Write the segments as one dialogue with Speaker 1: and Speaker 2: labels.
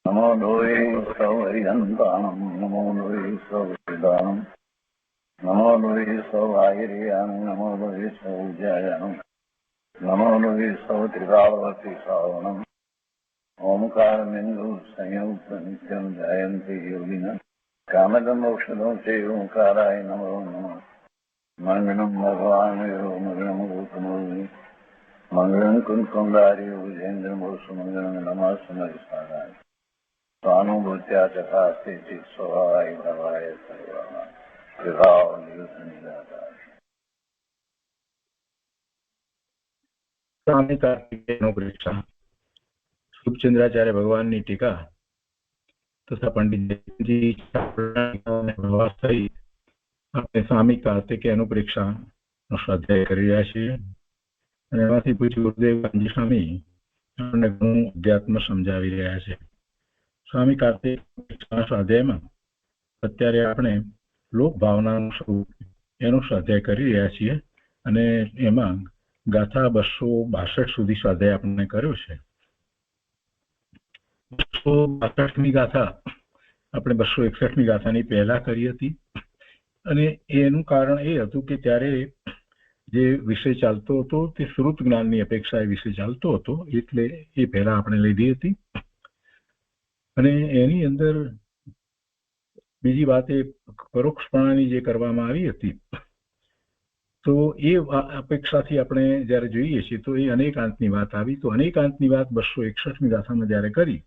Speaker 1: नमो लोये सौर्यन्तानं नमो लोये सौर्यदानं नमो लोये सौवागिर्यां नमो लोये सौज्यायां नमो लोये सौत्रिकावती सावनम् ओंकारमिन्दु संयुक्त नित्यं जयन्ति योगिनः कामदमोक्षदं चैव ओंकाराय नमो नमः मङ्गलं भगवान् मङ्गलं भूतमोहि मङ्गलं कुन्कुण्डारि विजेन्द्रमोसुमङ्गलं नमः समरिसाराय स्वानुभूत्या चकास्ते चित् स्वभावाय भवाय सर्वाः विभाव निरुद्ध निराकार
Speaker 2: स्वामी कार्तिकेयनो परीक्षा शुभचंद्राचार्य भगवान ની ટીકા તથા પંડિત જયંતજી આપણે સ્વામી કાર્તિકેયનો પરીક્ષા નો સ્વાધ્યાય કરી રહ્યા છીએ અને એમાંથી પૂછ્યું ગુરુદેવ કાનજી સ્વામી આપણને ઘણું અધ્યાત્મ સમજાવી રહ્યા છે. સ્વામી કાર્તિક સ્વાધ્યાયમાં અત્યારે આપણે લોક ભાવનાનું સ્વરૂપ એનો સ્વાધ્યાય કરી રહ્યા છીએ અને એમાં ગાથા 262 સુધી સ્વાધ્યાય આપણે કર્યો છે. 262મી ગાથા આપણે 261મી ગાથાની પહેલા કરી હતી અને એનું કારણ એ હતું કે ત્યારે જે વિષય ચાલતો હતો તે શ્રુત જ્ઞાનની અપેક્ષાએ વિષય ચાલતો હતો એટલે એ પહેલા આપણે લીધી હતી અને એની અંદર બીજી વાત એ પરોક્ષપણાની જે કરવામાં આવી હતી તો એ અપેક્ષાથી આપણે જ્યારે જોઈએ છીએ તો એ અનેકાંતની વાત આવી. તો અનેકાંતની વાત 261મી ગાથામાં જ્યારે કરી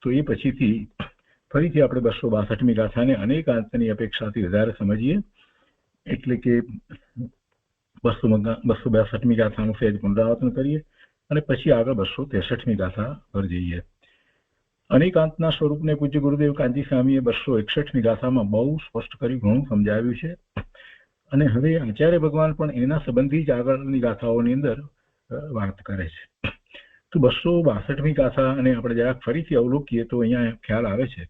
Speaker 2: તો એ પછીથી ફરીથી આપણે 262મી ગાથાને અનેકાંતની અપેક્ષાથી વધારે સમજીએ એટલે કે 262મી ગાથાનું સહેજ પુનરાવર્તન કરીએ અને પછી આગળ 263મી ગાથા પર જઈએ. અનેકાંતના સ્વરૂપને પૂજ્ય ગુરુદેવ કાનજી સ્વામીએ 261મી ગાથામાં બહુ સ્પષ્ટ કરી ઘણું સમજાવ્યું છે અને હવે આચાર્ય ભગવાન પણ એના સંબંધી જ આગળની ગાથાઓની અંદર વાત કરે છે. તો 262મી ગાથા અને આપણે જરાક ફરીથી અવલોકીએ તો અહીંયા ખ્યાલ આવે છે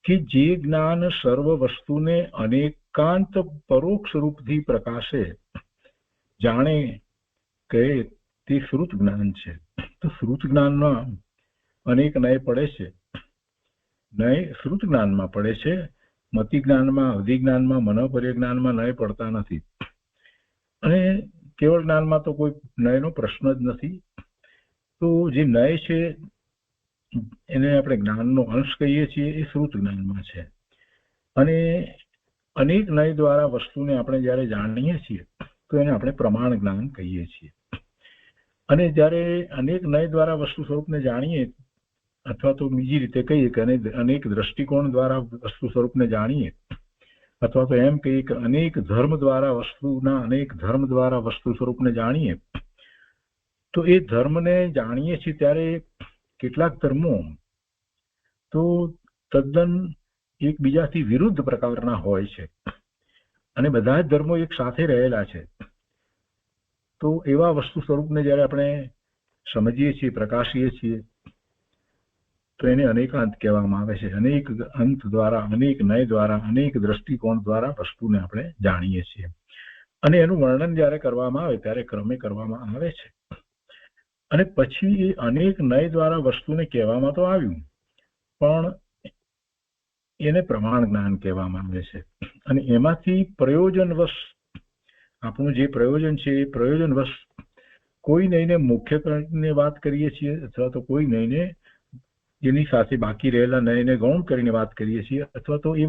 Speaker 2: કે જે જ્ઞાન સર્વ વસ્તુને અનેકાંત પરોક્ષ રૂપથી પ્રકાશે જાણે કે તે શ્રુત જ્ઞાન છે. તો શ્રુત જ્ઞાનમાં અનેક નય પડે છે. નય શ્રુત જ્ઞાનમાં પડે છે, મતિ જ્ઞાનમાં, અવધિ જ્ઞાનમાં, મનોપર્ય જ્ઞાનમાં નય પડતા નથી અને કેવળ જ્ઞાનમાં તો કોઈ નયનો પ્રશ્ન જ નથી. તો જે નય છે એને આપણે જ્ઞાનનો અંશ કહીએ છીએ એ શ્રુત જ્ઞાનમાં છે અને અનેક નય દ્વારા વસ્તુને આપણે જ્યારે જાણીએ છીએ તો એને આપણે પ્રમાણ જ્ઞાન કહીએ છીએ અને જ્યારે અનેક નય દ્વારા વસ્તુ સ્વરૂપને જાણીએ અથવા તો બીજી રીતે કહીએ કે અનેક દ્રષ્ટિકોણ દ્વારા વસ્તુ સ્વરૂપને જાણીએ અથવા તો એમ કહીએ કે અનેક ધર્મ દ્વારા વસ્તુ સ્વરૂપને જાણીએ તો એ ધર્મને જાણીએ છીએ ત્યારે કેટલાક ધર્મો તો તદ્દન એકબીજાથી વિરુદ્ધ પ્રકારના હોય છે અને બધા જ ધર્મો એક સાથે રહેલા છે. તો એવા વસ્તુ સ્વરૂપને જ્યારે આપણે સમજીએ છીએ, પ્રકાશીએ છીએ તો એને અનેકાંત કહેવામાં આવે છે. અનેક અંત દ્વારા, અનેક નય દ્વારા, અનેક દ્રષ્ટિકોણ દ્વારા વસ્તુને આપણે જાણીએ છીએ અને એનું વર્ણન જ્યારે કરવામાં આવે ત્યારે ક્રમે કરવામાં આવે છે અને પછી એ અનેક નય દ્વારા વસ્તુને કહેવામાં તો આવ્યું પણ એને પ્રમાણ જ્ઞાન કહેવામાં આવે છે અને એમાંથી પ્રયોજનવશ આપણું જે પ્રયોજન છે એ પ્રયોજનવશ કોઈ નયને મુખ્ય કરીને વાત કરીએ છીએ અથવા તો કોઈ નયને એની સાથે બાકી રહેલા નયને ગૌણ કરીને વાત કરીએ છીએ અથવા તો એ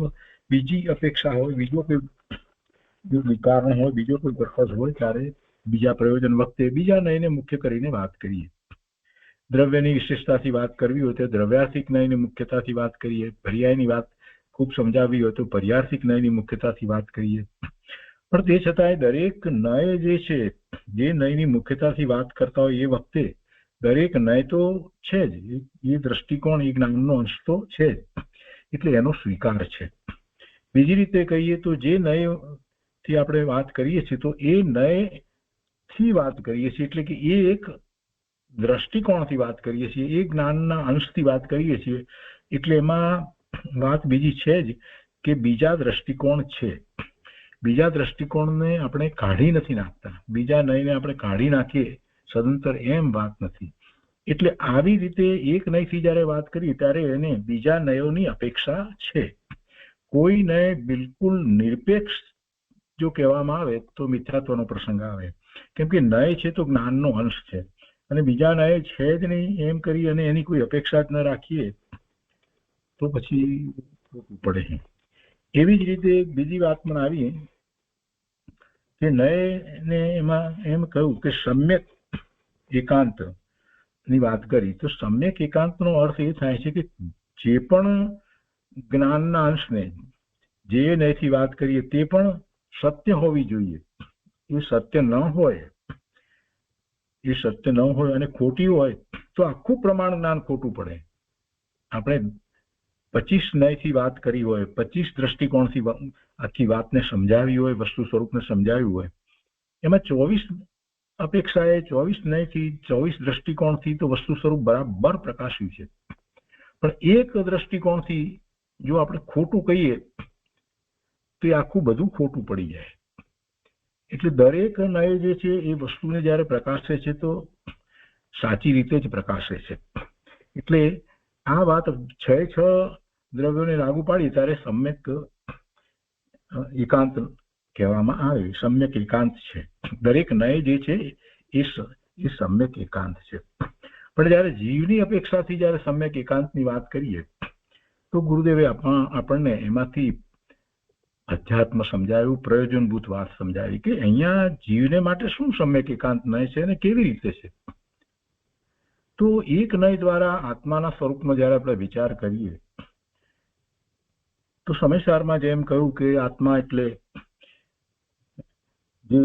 Speaker 2: બીજી અપેક્ષા હોય, બીજો કોઈ કારણ હોય, બીજો કોઈ પર્પઝ હોય ત્યારે બીજા પ્રયોજન વખતે બીજા નયને મુખ્ય કરીને વાત કરીએ. દ્રવ્યની વિશેષતાથી વાત કરવી હોય તો દ્રવ્યાર્થિક નયની મુખ્યતાથી વાત કરીએ, પર્યાયની વાત ખૂબ સમજાવવી હોય તો પર્યાર્થિક નયની મુખ્યતાથી વાત કરીએ. પણ તે છતાંય દરેક નય જે છે, જે નયની મુખ્યતાથી વાત કરતા હોય એ વખતે દરેક નય તો છે જ, એ દ્રષ્ટિકોણ, એ જ્ઞાનનો અંશ તો છે જ, એટલે એનો સ્વીકાર છે. બીજી રીતે કહીએ તો જે નયથી આપણે વાત કરીએ છીએ તો એ નયથી વાત કરીએ છીએ એટલે કે એ એક દ્રષ્ટિકોણથી વાત કરીએ છીએ, એ જ્ઞાનના અંશથી વાત કરીએ છીએ એટલે એમાં વાત બીજી છે જ કે બીજા દ્રષ્ટિકોણ છે. બીજા દ્રષ્ટિકોણને આપણે કાઢી નથી નાખતા, બીજા નયને આપણે કાઢી નાખીએ સદંતર એમ વાત નથી. એટલે આવી રીતે એક નયથી જ્યારે વાત કરીએ ત્યારે એને બીજા નયોની અપેક્ષા છે. કોઈ નય બિલકુલ નિરપેક્ષ જો કહેવામાં આવે તો મિથ્યાત્વનો પ્રસંગ આવે, કેમ કે નય છે તો જ્ઞાનનો અંશ છે અને બીજા નય છે જ નહીં એમ કરી અને એની કોઈ અપેક્ષા જ ન રાખીએ તો પછી ખોટું પડે. એવી જ રીતે બીજી વાત પણ આવી કે નયને એમાં એમ કહ્યું કે સમ્યક એકાંત ની વાત કરી. તો સમ્યક એકાંતનો અર્થ એ થાય છે કે જે પણ જ્ઞાનના અંશને જે નયથી વાત કરીએ તે પણ સત્ય હોવી જોઈએ. એ સત્ય ન હોય, એ સત્ય ન હોય અને ખોટી હોય તો આખું પ્રમાણ જ્ઞાન ખોટું પડે. આપણે 25 નયથી વાત કરી હોય, 25 દ્રષ્ટિકોણથી આખી વાતને સમજાવી હોય, વસ્તુ સ્વરૂપને સમજાવ્યું હોય, એમાં 24 અપેક્ષાએ 24 નયથી 24 દ્રષ્ટિકોણથી તો વસ્તુ સ્વરૂપ બરાબર પ્રકાશ્યું છે. પણ એક દ્રષ્ટિકોણથી જો આપણે ખોટું કહીએ તો એ આખું બધું ખોટું પડી જાય. એટલે દરેક નય જે છે એ વસ્તુને જ્યારે પ્રકાશે છે તો સાચી રીતે જ પ્રકાશે છે. એટલે આ વાત 6 દ્રવ્યોને લાગુ પાડી ત્યારે સમ્યક એકાંત કહેવામાં આવે. સમ્યક એકાંત છે, દરેક નય જે છે એ સમ્યક એકાંત છે. પણ જ્યારે જીવની અપેક્ષાથી જ્યારે સમ્યક એકાંતની વાત કરીએ તો ગુરુદેવે આપણને એમાંથી અધ્યાત્મ સમજાવ્યું, પ્રયોજનભૂત વાત સમજાવી કે અહીંયા જીવને માટે શું સમ્યક એકાંત નય છે અને કેવી રીતે છે. તો એક નય દ્વારા આત્માના સ્વરૂપનો જ્યારે આપણે વિચાર કરીએ તો સમયસારમાં જેમ કહ્યું કે આત્મા એટલે જે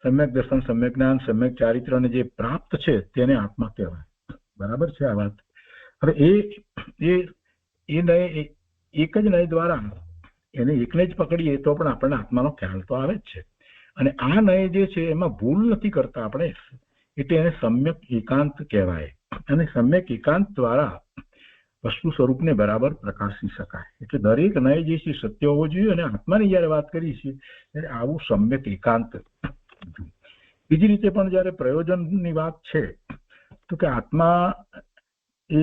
Speaker 2: સમ્યક દર્શન, સમ્યક જ્ઞાન, સમ્યક ચારિત્રને જે પ્રાપ્ત છે તેને આત્મા કહેવાય. બરાબર છે આ વાત. હવે એ નય એક જ નય દ્વારા એને એકને જ પકડીએ તો પણ આપણને આત્માનો ખ્યાલ તો આવે જ છે. અને આ નય જે છે એમાં ભૂલ નથી કરતા આપણે, એટલે એને સમ્યક એકાંત કહેવાય. અને સમ્યક એકાંત દ્વારા વસ્તુ સ્વરૂપને બરાબર પ્રકાશી શકાય. એટલે દરેક નય જે છે સત્ય હોવો જોઈએ. અને આત્માની જયારે વાત કરી છે ત્યારે આવું સમ્યક એકાંત. બીજી રીતે પણ જયારે પ્રયોજનની વાત છે તો કે આત્મા એ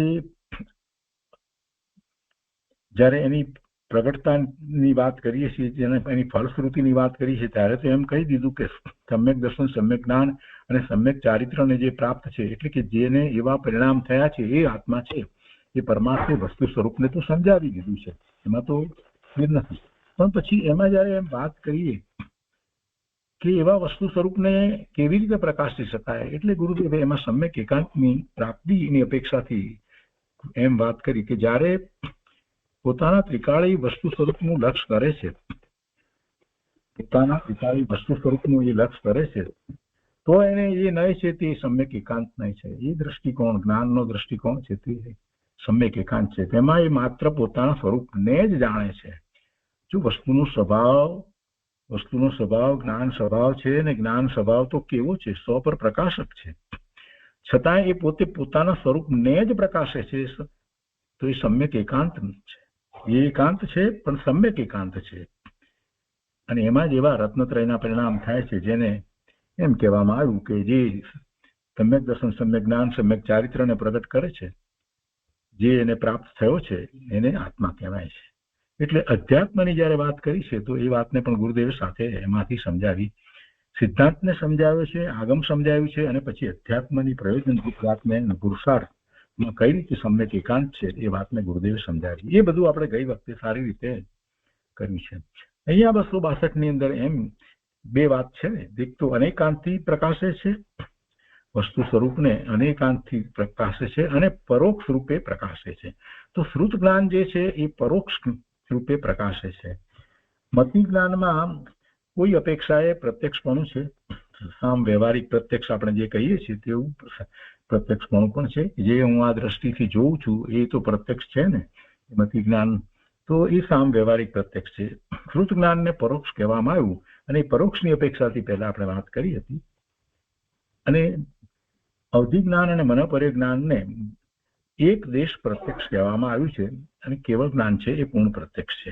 Speaker 2: જયારે એની પ્રગટતાની વાત કરીએ છીએ, જેને એની ફલશ્રુતિની વાત કરી છે ત્યારે તો એમ કહી દીધું કે સમ્યક દર્શન, સમ્યક જ્ઞાન અને સમ્યક ચારિત્રને જે પ્રાપ્ત છે એટલે કે જેને એવા પરિણામ થયા છે એ આત્મા છે. એ પરમાર્થે વસ્તુ સ્વરૂપને તો સમજાવી દીધું છે, એમાં તો ફેર નથી. પણ પછી એમાં જયારે એમ વાત કરીએ કે એવા વસ્તુ સ્વરૂપને કેવી રીતે પ્રકાશી શકાય એટલે ગુરુદેવે એમાં સમ્યક એકાંતની પ્રાપ્તિની અપેક્ષાથી એમ વાત કરી કે જ્યારે પોતાના ત્રિકાળી વસ્તુ સ્વરૂપનું લક્ષ્ય કરે છે, પોતાના ત્રિકાળી વસ્તુ સ્વરૂપનું એ લક્ષ્ય કરે છે તો એને એ નય છે તે સમ્યક એકાંત નય છે. એ દ્રષ્ટિકોણ, જ્ઞાનનો દ્રષ્ટિકોણ છે તે સમ્યક એકાંત છે. તેમાં એ માત્ર પોતાના સ્વરૂપને જ જાણે છે. જો વસ્તુનો સ્વભાવ જ્ઞાન સ્વભાવ છે, અને જ્ઞાન સ્વભાવ તો કેવો છે? સ્વ પર પ્રકાશક છે. છતાં એ પોતે પોતાના સ્વરૂપને જ પ્રકાશે છે તો એ સમ્યક એકાંત છે. એ એકાંત છે પણ સમ્યક એકાંત છે. અને એમાં જ એવા રત્નત્રયના પરિણામ થાય છે જેને એમ કહેવામાં આવ્યું કે જે સમ્યક દર્શન, સમ્યક જ્ઞાન, સમ્યક ચારિત્રને પ્રગટ કરે છે, જે એને પ્રાપ્ત થયો છે એને આત્મા કહેવાય છે. એટલે અધ્યાત્મની જયારે વાત કરી છે તો એ વાતને પણ ગુરુદેવ સાથે એમાંથી સમજાવી, સિદ્ધાંતને સમજાવ્યો છે, આગમ સમજાવ્યું છે, અને પછી અધ્યાત્મની પ્રયોજનભૂત વાતને પુરુષાર્થમાં કઈ રીતે સમ્યક એકાંત છે એ વાતને ગુરુદેવે સમજાવી. એ બધું આપણે ગઈ વખતે સારી રીતે કર્યું છે. અહીંયા 262 ની અંદર એમ બે વાત છે ને, એક તો અનેકાંતથી પ્રકાશે છે વસ્તુ સ્વરૂપને, અનેકાંતથી પ્રકાશે છે અને પરોક્ષ રૂપે પ્રકાશે છે. તો શ્રુત જ્ઞાન જે છે એ પરોક્ષ રૂપે પ્રકાશે છે. મતિ જ્ઞાનમાં કોઈ અપેક્ષાએ પ્રત્યક્ષપણું છે, સામ વ્યવહારિક પ્રત્યક્ષ આપણે જે કહીએ છીએ તેવું પ્રત્યક્ષપણું પણ છે. જે હું આ દ્રષ્ટિથી જોઉં છું એ તો પ્રત્યક્ષ છે ને, મતિ જ્ઞાન તો એ સામ વ્યવહારિક પ્રત્યક્ષ છે. શ્રુત જ્ઞાનને પરોક્ષ કહેવામાં આવ્યું અને પરોક્ષની અપેક્ષાથી પહેલા આપણે વાત કરી હતી. અને અવધિ જ્ઞાન અને મનોપર્ય જ્ઞાનને એક દેશ પ્રત્યક્ષ કહેવામાં આવ્યું છે અને કેવળ જ્ઞાન છે એ પૂર્ણ પ્રત્યક્ષ છે.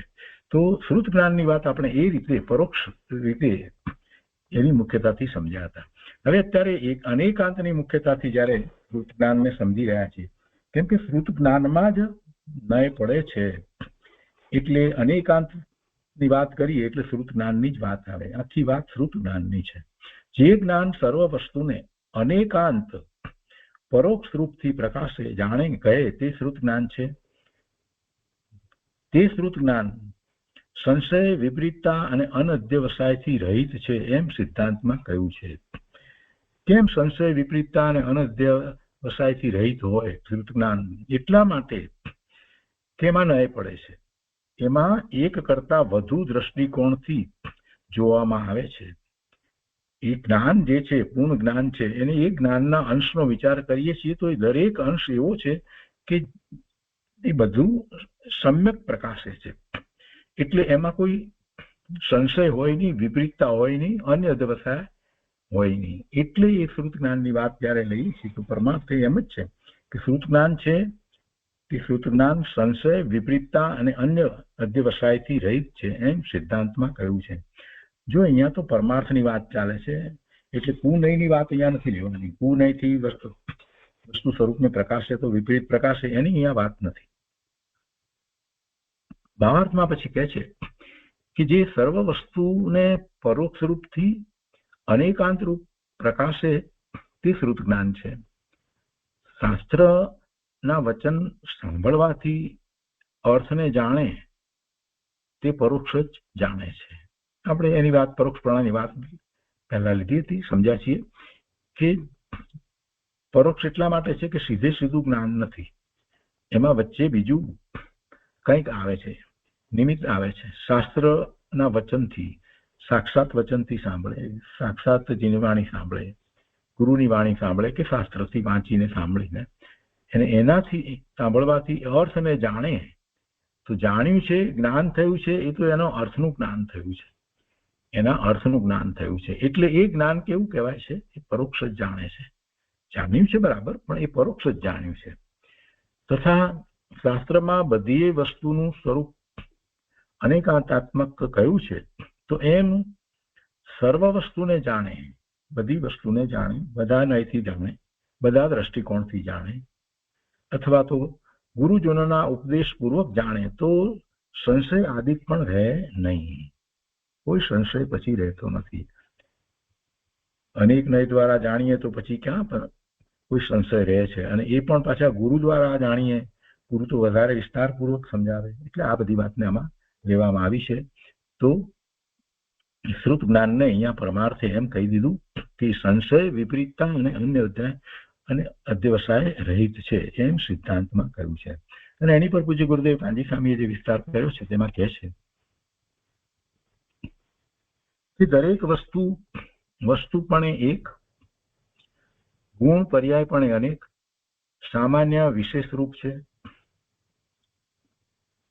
Speaker 2: તો શ્રુત જ્ઞાનની વાત આપણે એ રીતે પરોક્ષ રીતે એની મુખ્યતાથી સમજ્યા હતા. હવે અત્યારે એક અનેકાંતની મુખ્યતાથી જ્યારે શ્રુત જ્ઞાનને સમજી રહ્યા છીએ, કેમ કે શ્રુત જ્ઞાનમાં જ નય પડે છે, એટલે અનેકાંતની વાત કરીએ એટલે શ્રુત જ્ઞાનની જ વાત આવે. આખી વાત શ્રુત જ્ઞાનની છે. જે જ્ઞાન સર્વ વસ્તુને અનેકાંત પરોક્ષ રૂપથી પ્રકાશે જાણે કહે તે શ્રુત જ્ઞાન છે. તે શ્રુત જ્ઞાન સંશય વિપરીતતા અને અનધ્યવસાયથી રહિત છે એમ સિદ્ધાંતમાં કહ્યું છે. કેમ સંશય વિપરીતતા અને અનધ્યવસાયથી રહિત હોય શ્રુત જ્ઞાન? એટલા માટે કે એમાં નય પડે છે, એમાં એક કરતા વધુ દ્રષ્ટિકોણથી જોવામાં આવે છે. એ જ્ઞાન જે છે, પૂર્ણ જ્ઞાન છે, એને એક જ્ઞાનના અંશનો વિચાર કરીએ છીએ તો એ દરેક અંશ એવો છે કે એ બધું સમ્યક પ્રકાશે છે. એટલે એમાં કોઈ સંશય હોય નહીં, વિપરીતતા હોય નહીં, અન્ય અધ્યવસાય હોય નહીં. એટલે એ શ્રુત જ્ઞાનની વાત જ્યારે લઈએ છીએ તો પરમાર્થ એમ જ છે કે શ્રુત જ્ઞાન છે તે શ્રુત જ્ઞાન સંશય વિપરીતતા અને અન્ય અધ્યવસાયથી રહિત છે એમ સિદ્ધાંતમાં કહ્યું છે. જો અહીંયા તો પરમાર્થની વાત ચાલે છે, એટલે કુનયની વાત અહીંયા નથી લેવાની. કુનયથી વસ્તુ સ્વરૂપને પ્રકાશે તો વિપરીત પ્રકાશે, એની અહીંયા વાત નથી. ભાવાર્થમાં પછી કહે છે કે જે સર્વ વસ્તુને પરોક્ષ રૂપથી અનેકાંત રૂપ પ્રકાશે તે શ્રુત જ્ઞાન છે. શાસ્ત્રના વચન સાંભળવાથી અર્થને જાણે તે પરોક્ષ જ જાણે છે. આપણે એની વાત પરોક્ષપણાની વાત પહેલા લીધી હતી, સમજ્યા છીએ કે પરોક્ષ એટલા માટે છે કે સીધે સીધું જ્ઞાન નથી, એમાં વચ્ચે બીજું કંઈક આવે છે, નિમિત્ત આવે છે. શાસ્ત્રના વચનથી, સાક્ષાત વચનથી સાંભળે, સાક્ષાત જેની વાણી સાંભળે, ગુરુની વાણી સાંભળે કે શાસ્ત્રથી વાંચીને સાંભળીને, અને એનાથી સાંભળવાથી અર્થને જાણે તો જાણ્યું છે, જ્ઞાન થયું છે, એ તો એનો અર્થનું જ્ઞાન થયું છે, એના અર્થનું જ્ઞાન થયું છે. એટલે એ જ્ઞાન કેવું કહેવાય છે? એ પરોક્ષ જ જાણે છે. જાણ્યું છે બરાબર, પણ એ પરોક્ષ જ જાણ્યું છે. તથા શાસ્ત્રમાં બધી વસ્તુનું સ્વરૂપ અનેકાંતાત્મક કહ્યું છે, તો એમ સર્વ વસ્તુને જાણે, બધી વસ્તુને જાણે, બધા નયથી જાણે, બધા દ્રષ્ટિકોણથી જાણે, અથવા તો ગુરુજનોના ઉપદેશ પૂર્વક જાણે તો સંશય આદિ પણ રહે નહીં. કોઈ સંશય પછી રહેતો નથી. અનેક નય દ્વારા જાણીએ તો પછી ક્યાં પણ કોઈ સંશય રહે છે? અને એ પણ પાછા ગુરુ દ્વારા જાણીએ, ગુરુ તો વધારે વિસ્તારપૂર્વક સમજાવે. એટલે આ બધી વાતને આમાં લેવામાં આવી છે. તો શ્રુત જ્ઞાનને અહીંયા પરમાર્થે એમ કહી દીધું કે સંશય વિપરીતતા અને અન્ય અધ્યાય અને અધ્યવસાય રહિત છે એમ સિદ્ધાંતમાં કહ્યું છે. અને એની પર પૂજ્ય ગુરુદેવ કાંજી સ્વામીએ જે વિસ્તાર કર્યો છે તેમાં કહે છે કે દરેક વસ્તુ પણ એક, ગુણ પર્યાય પણ અનેક, સામાન્ય વિશેષ રૂપ છે,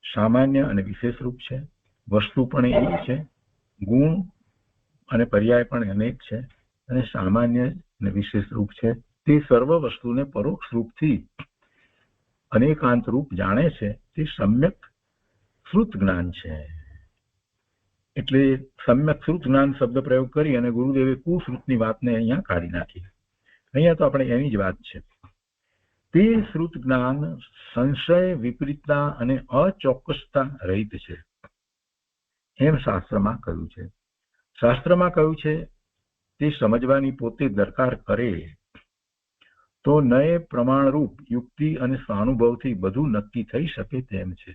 Speaker 2: સામાન્ય અને વિશેષ રૂપ છે. વસ્તુ પણ એક છે, ગુણ અને પર્યાય પણ અનેક છે, અને સામાન્ય અને વિશેષ રૂપ છે. તે સર્વ વસ્તુને પરોક્ષ રૂપથી અનેકાંત રૂપ જાણે છે તે સમ્યક શ્રુત જ્ઞાન છે. એટલે સમ્યક શ્રુત જ્ઞાન શબ્દ પ્રયોગ કરી અને ગુરુદેવે કુશ્રુતની વાતને અહીંયા કાઢી નાખી. અહીંયા તો આપણે એની જ વાત છે. તે શ્રુત જ્ઞાન સંશય વિપરીતતા અને અચોક્કસતા રહિત છે એમ શાસ્ત્રમાં કહ્યું છે. શાસ્ત્રમાં કહ્યું છે તે સમજવાની પોતે દરકાર કરે તો નય પ્રમાણરૂપ યુક્તિ અને સ્વાનુભવથી બધું નક્કી થઈ શકે તેમ છે.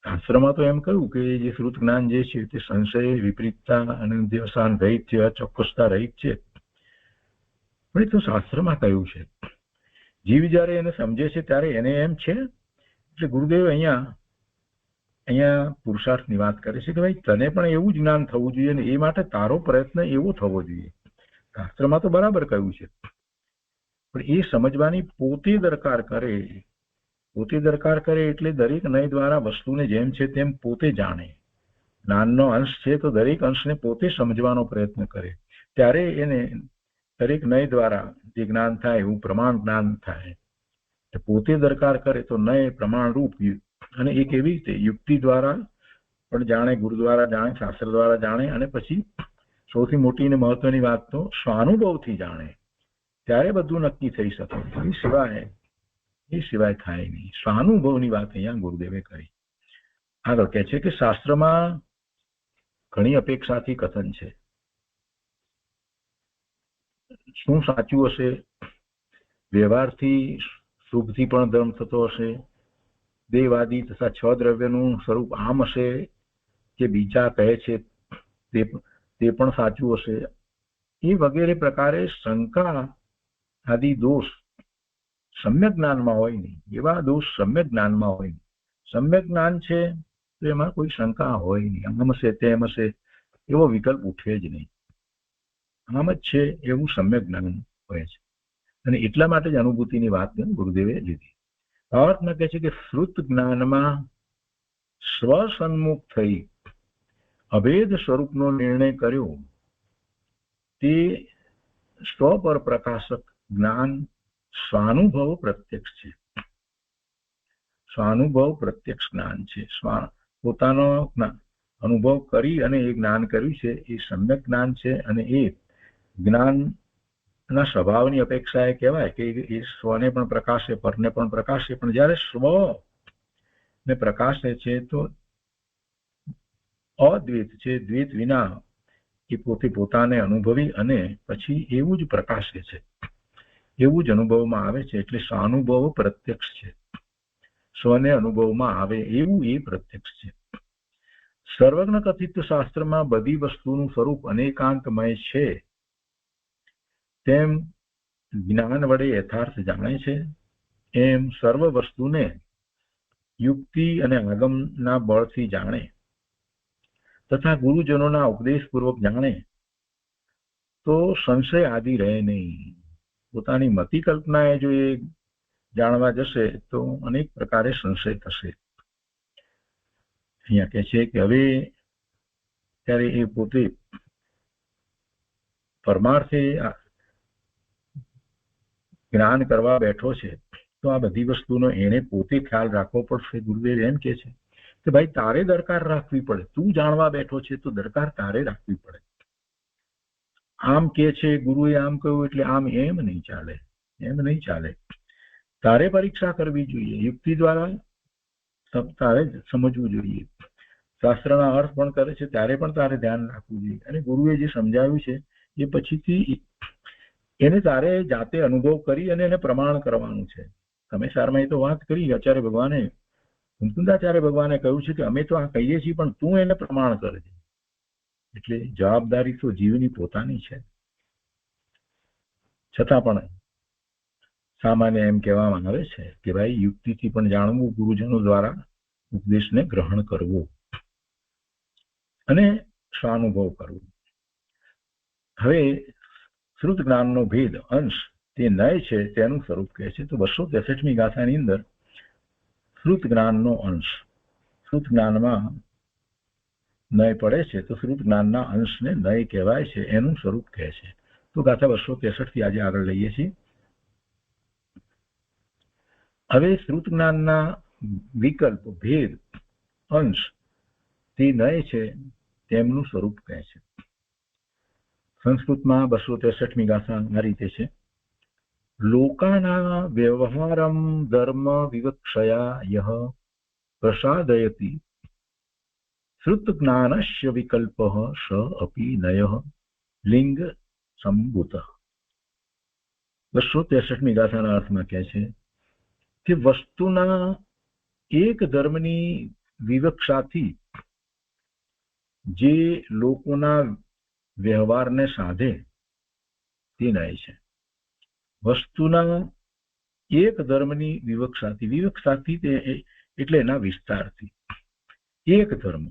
Speaker 2: શાસ્ત્રમાં તો એમ કહ્યું કે જે શ્રુત જ્ઞાન જે છે તે સંશય વિપરીતતા અને અધ્યવસાય રહિત છે, અચોક્કસતા રહિત છે. પણ એ તો શાસ્ત્રમાં કહ્યું છે. જીવ જ્યારે એને સમજે છે ત્યારે એને એમ છે. એટલે ગુરુદેવ અહીંયા પુરુષાર્થની વાત કરે છે કે ભાઈ તને પણ એવું જ જ્ઞાન થવું જોઈએ ને એ માટે તારો પ્રયત્ન એવો થવો જોઈએ. શાસ્ત્રમાં તો બરાબર કહ્યું છે, પણ એ સમજવાની પોતે દરકાર કરે એટલે દરેક નય દ્વારા વસ્તુને જેમ છે તેમ પોતે જાણે. જ્ઞાનનો અંશ છે તો દરેક અંશને પોતે સમજવાનો પ્રયત્ન કરે, ત્યારે એને દરેક નય દ્વારા જે જ્ઞાન થાય એવું પ્રમાણ જ્ઞાન થાય. પોતે દરકાર કરે તો નય પ્રમાણ રૂપ, અને એ કેવી રીતે? યુક્તિ દ્વારા પણ જાણે, ગુરુ દ્વારા જાણે, શાસ્ત્ર દ્વારા જાણે, અને પછી સૌથી મોટી અને મહત્વની વાત તો સ્વાનુભવથી જાણે ત્યારે બધું નક્કી થઈ શકે, એ સિવાય થાય નહીં. સ્વાનુભવની વાત અહીંયા ગુરુદેવે કરી. આગળ કહે છે કે શાસ્ત્રમાં ઘણી અપેક્ષાથી કથન છે. શું સાચું હશે? વ્યવહારથી શુભથી પણ ધર્મ થતો હશે? દેવાદી તથા 6 દ્રવ્યનું સ્વરૂપ આમ હશે કે બીજા કહે છે તે પણ સાચું હશે? એ વગેરે પ્રકારે શંકા આદિ દોષ સમ્યક જ્ઞાનમાં હોય નહીં. એવા દોષ સમ્યક જ્ઞાનમાં હોય નહીં. સમ્યક જ્ઞાન છે તો એમાં કોઈ શંકા હોય નહીં. આમ હશે તેમ હશે એવો વિકલ્પ ઉઠે જ નહીં. આમ જ છે એવું સમ્યક જ્ઞાન હોય છે. અને એટલા માટે જ અનુભૂતિની વાત ગુરુદેવે લીધી. અર્થમાં કહે છે કે શ્રુત જ્ઞાનમાં સ્વસન્મુખ થઈ અભેદ સ્વરૂપનો નિર્ણય કર્યો તે સ્વ પર પ્રકાશક જ્ઞાન સ્વાનુભવ પ્રત્યક્ષ છે. સ્વાનુભવ પ્રત્યક્ષ જ્ઞાન છે. પોતાનો અનુભવ કરી અને એ જ્ઞાન કર્યું છે એ સમ્યક જ્ઞાન છે. અને એ જ્ઞાનના સ્વભાવની અપેક્ષા એ કહેવાય કે એ સ્વને પણ પ્રકાશે, પરને પણ પ્રકાશે. પણ જ્યારે સ્વ ને પ્રકાશે છે તો અદ્વૈત છે, દ્વૈત વિના એ પોતે પોતાને અનુભવી અને પછી એવું જ પ્રકાશે છે, એવું જ અનુભવમાં આવે છે. એટલે સ્વાનુભવ પ્રત્યક્ષ છે. સ્વને અનુભવમાં આવે એવું એ પ્રત્યક્ષ છે. સર્વજ્ઞ કથિત શાસ્ત્રમાં બધી વસ્તુનું સ્વરૂપ અનેકાંતમય છે તેમ જ્ઞાન વડે યથાર્થ જાણે છે, એમ સર્વ વસ્તુને યુક્તિ અને આગમના બળથી જાણે તથા ગુરુજનોના ઉપદેશપૂર્વક જાણે તો સંશય આદિ રહે નહીં. પોતાની મતિ કલ્પનાએ જો એ જાણવા જશે તો અનેક પ્રકારે સંશય થશે. અહીંયા કહે છે કે હવે ત્યારે એ પોતે પરમાર્થે જ્ઞાન કરવા બેઠો છે તો આ બધી વસ્તુનો એને પોતે ખ્યાલ રાખવો પડશે. ગુરુદેવ એમ કે છે કે ભાઈ તારે દરકાર રાખવી પડે. તું જાણવા બેઠો છે તો દરકાર તારે રાખવી પડે. આમ કે છે ગુરુએ આમ કહ્યું એટલે આમ એમ નહીં ચાલે, એમ નહીં ચાલે. તારે પરીક્ષા કરવી જોઈએ, યુક્તિ દ્વારા તારે સમજવું જોઈએ. શાસ્ત્રના અર્થ પણ કરે છે ત્યારે પણ તારે ધ્યાન રાખવું જોઈએ. અને ગુરુએ જે સમજાવ્યું છે એ પછીથી એને તારે જાતે અનુભવ કરી અને એને પ્રમાણ કરવાનું છે. તમે સારમાં એ તો વાત કરી, આચાર્ય ભગવાને, મુકુંદાચાર્ય ભગવાને કહ્યું છે કે અમે તો આ કહીએ છીએ પણ તું એને પ્રમાણ કરજે. એટલે જવાબદારી તો જીવની પોતાની છે. છતાં પણ સામાન્ય એમ કહેવામાં આવે છે કે ભાઈ યુક્તિથી પણ જાણવું, ગુરુજનો દ્વારા ઉપદેશને ગ્રહણ કરવું અને સ્વાનુભવ કરવું. હવે શ્રુત જ્ઞાનનો ભેદ અંશ તે નય છે તેનું સ્વરૂપ કહે છે. તો 263મી ગાથાની અંદર શ્રુત જ્ઞાનનો અંશ, શ્રુત જ્ઞાનમાં નય પડે છે તો શ્રુત જ્ઞાનના અંશને નય કહેવાય છે, એનું સ્વરૂપ કહે છે. તો ગાથા 263 થી આજે આગળ લઈએ છીએ. હવે શ્રુત જ્ઞાનના વિકલ્પ, ભેદ, અંશ તે નય છે તેમનું સ્વરૂપ કહે છે. સંસ્કૃતમાં 263મી ગાથા આ રીતે છે. લોકાના વ્યવહારમ ધર્મ વિવક્ષયા યહ પ્રસાદયતિ શ્રુત જ્ઞાનસ્ય વિકલ્પઃ સ અપી નયઃ લિંગ સંભૂત. 263મી ગાથાના અર્થમાં કહે છે કે વસ્તુના એક ધર્મની વિવક્ષાથી જે લોકોના વ્યવહારને સાધે તે નય છે. વસ્તુના એક ધર્મની વિવક્ષાથી, વિવક્ષાથી તે એટલે એના વિસ્તારથી. એક ધર્મ,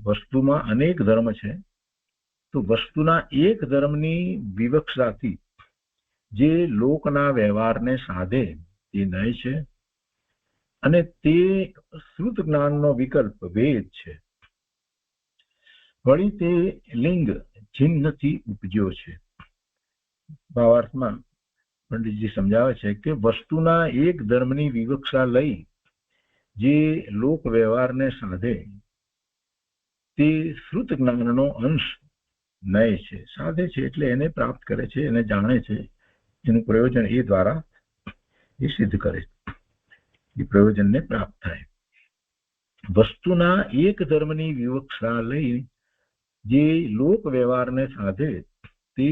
Speaker 2: વસ્તુમાં અનેક ધર્મ છે તો વસ્તુના એક ધર્મની વિવક્ષાથી જે લોકના વ્યવહારને સાધે તે નય છે. અને તે શ્રુત જ્ઞાનનો વિકલ્પ, ભેદ છે. વળી તે લિંગ, ચિહ્નથી ઉપજ્યો છે. ભાવાર્થમાં પંડિતજી સમજાવે છે કે વસ્તુના એક ધર્મની વિવક્ષા લઈ જે લોક વ્યવહારને સાધે તે શ્રુત જ્ઞાનનો અંશ નય છે, સાધે છે એટલે એને પ્રાપ્ત કરે છે, એને જાણે છે, એનું પ્રયોજન એ દ્વારા એ સિદ્ધ કરે છે, એ પ્રયોજનને પ્રાપ્ત થાય. વસ્તુના એક ધર્મની વિવક્ષા લઈ જે લોક વ્યવહારને સાધે તે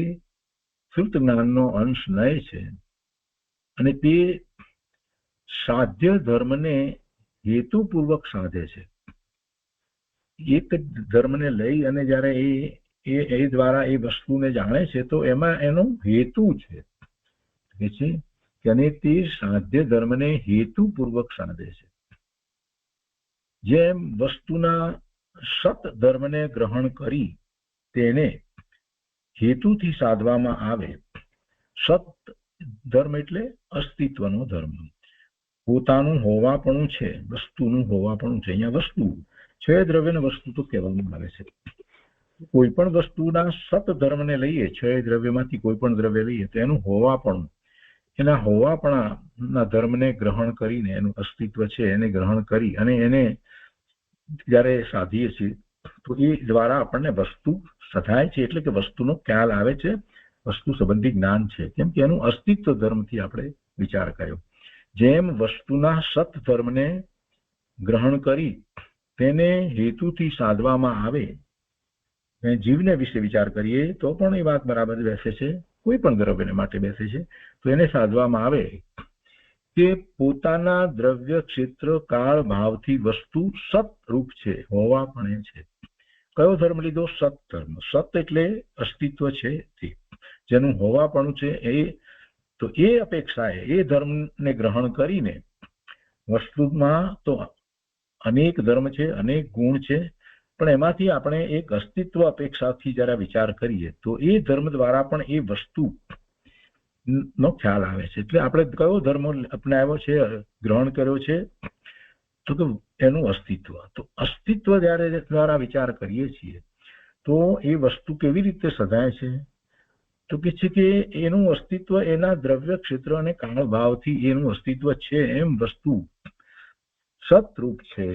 Speaker 2: શુદ્ધ જ્ઞાનનો અંશ નય છે અને તે સાધ્ય ધર્મને હેતુપૂર્વક સાધે છે. એક ધર્મને લઈ અને જ્યારે એ દ્વારા એ વસ્તુને જાણે છે તો એમાં એનો હેતુ છે કે અને તે સાધ્ય ધર્મને હેતુપૂર્વક સાધે છે. જેમ વસ્તુના સત ધર્મને ગ્રહણ કરી તેને હેતુથી સાધવામાં આવે. સત ધર્મ એટલે અસ્તિત્વનો ધર્મ, પોતાનું હોવાપણું છે, વસ્તુનું હોવાપણું છે. અહીંયા વસ્તુ છે, દ્રવ્યને વસ્તુ તો કહેવામાં આવે છે. કોઈ પણ વસ્તુના સત ધર્મને લઈએ, છે દ્રવ્યમાંથી કોઈ પણ દ્રવ્ય લઈએ તો એનું હોવાપણું, એના હોવાપણાના ધર્મને ગ્રહણ કરીને એનું અસ્તિત્વ છે એને ગ્રહણ કરી અને એને જ્યારે સાધીએ છીએ તો એ દ્વારા આપણને વસ્તુ સધાય છે, એટલે કે વસ્તુનો ખ્યાલ આવે છે, વસ્તુ સંબંધી જ્ઞાન છે, કેમ કે એનું અસ્તિત્વ ધર્મથી આપણે વિચાર કર્યો. જેમ વસ્તુના સત ધર્મને ગ્રહણ કરી તેને હેતુથી સાધવામાં આવે, જીવને વિશે વિચાર કરીએ તો પણ એ વાત બરાબર બેસે છે, કોઈ પણ દ્રવ્યને માટે બેસે છે. તો એને સાધવામાં આવે કે પોતાના દ્રવ્ય ક્ષેત્ર કાળ ભાવથી વસ્તુ સતરૂપ છે, હોવાપણે છે. કયો ધર્મ લીધો? સત ધર્મ. સત એટલે અસ્તિત્વ છે તે, જેનું હોવાપણું છે એ. તો એ અપેક્ષાએ એ ધર્મને ગ્રહણ કરીને વસ્તુમાં તો અનેક ધર્મ છે, અનેક ગુણ છે, પણ એમાંથી આપણે એક અસ્તિત્વ અપેક્ષાથી જરા વિચાર કરીએ તો એ ધર્મ દ્વારા પણ એ વસ્તુ નો ખ્યાલ આવે છે. એટલે આપણે કયો ધર્મ અપનાવ્યો છે, ગ્રહણ કર્યો છે? તો કે એનું અસ્તિત્વ. તો અસ્તિત્વ જ્યારે દ્વારા વિચાર કરીએ છીએ તો એ વસ્તુ કેવી રીતે સધાય છે? તો કે છે કે એનું અસ્તિત્વ એના દ્રવ્ય ક્ષેત્ર અને કાળ ભાવથી એનું અસ્તિત્વ છે, એમ વસ્તુ સતરૂપ છે.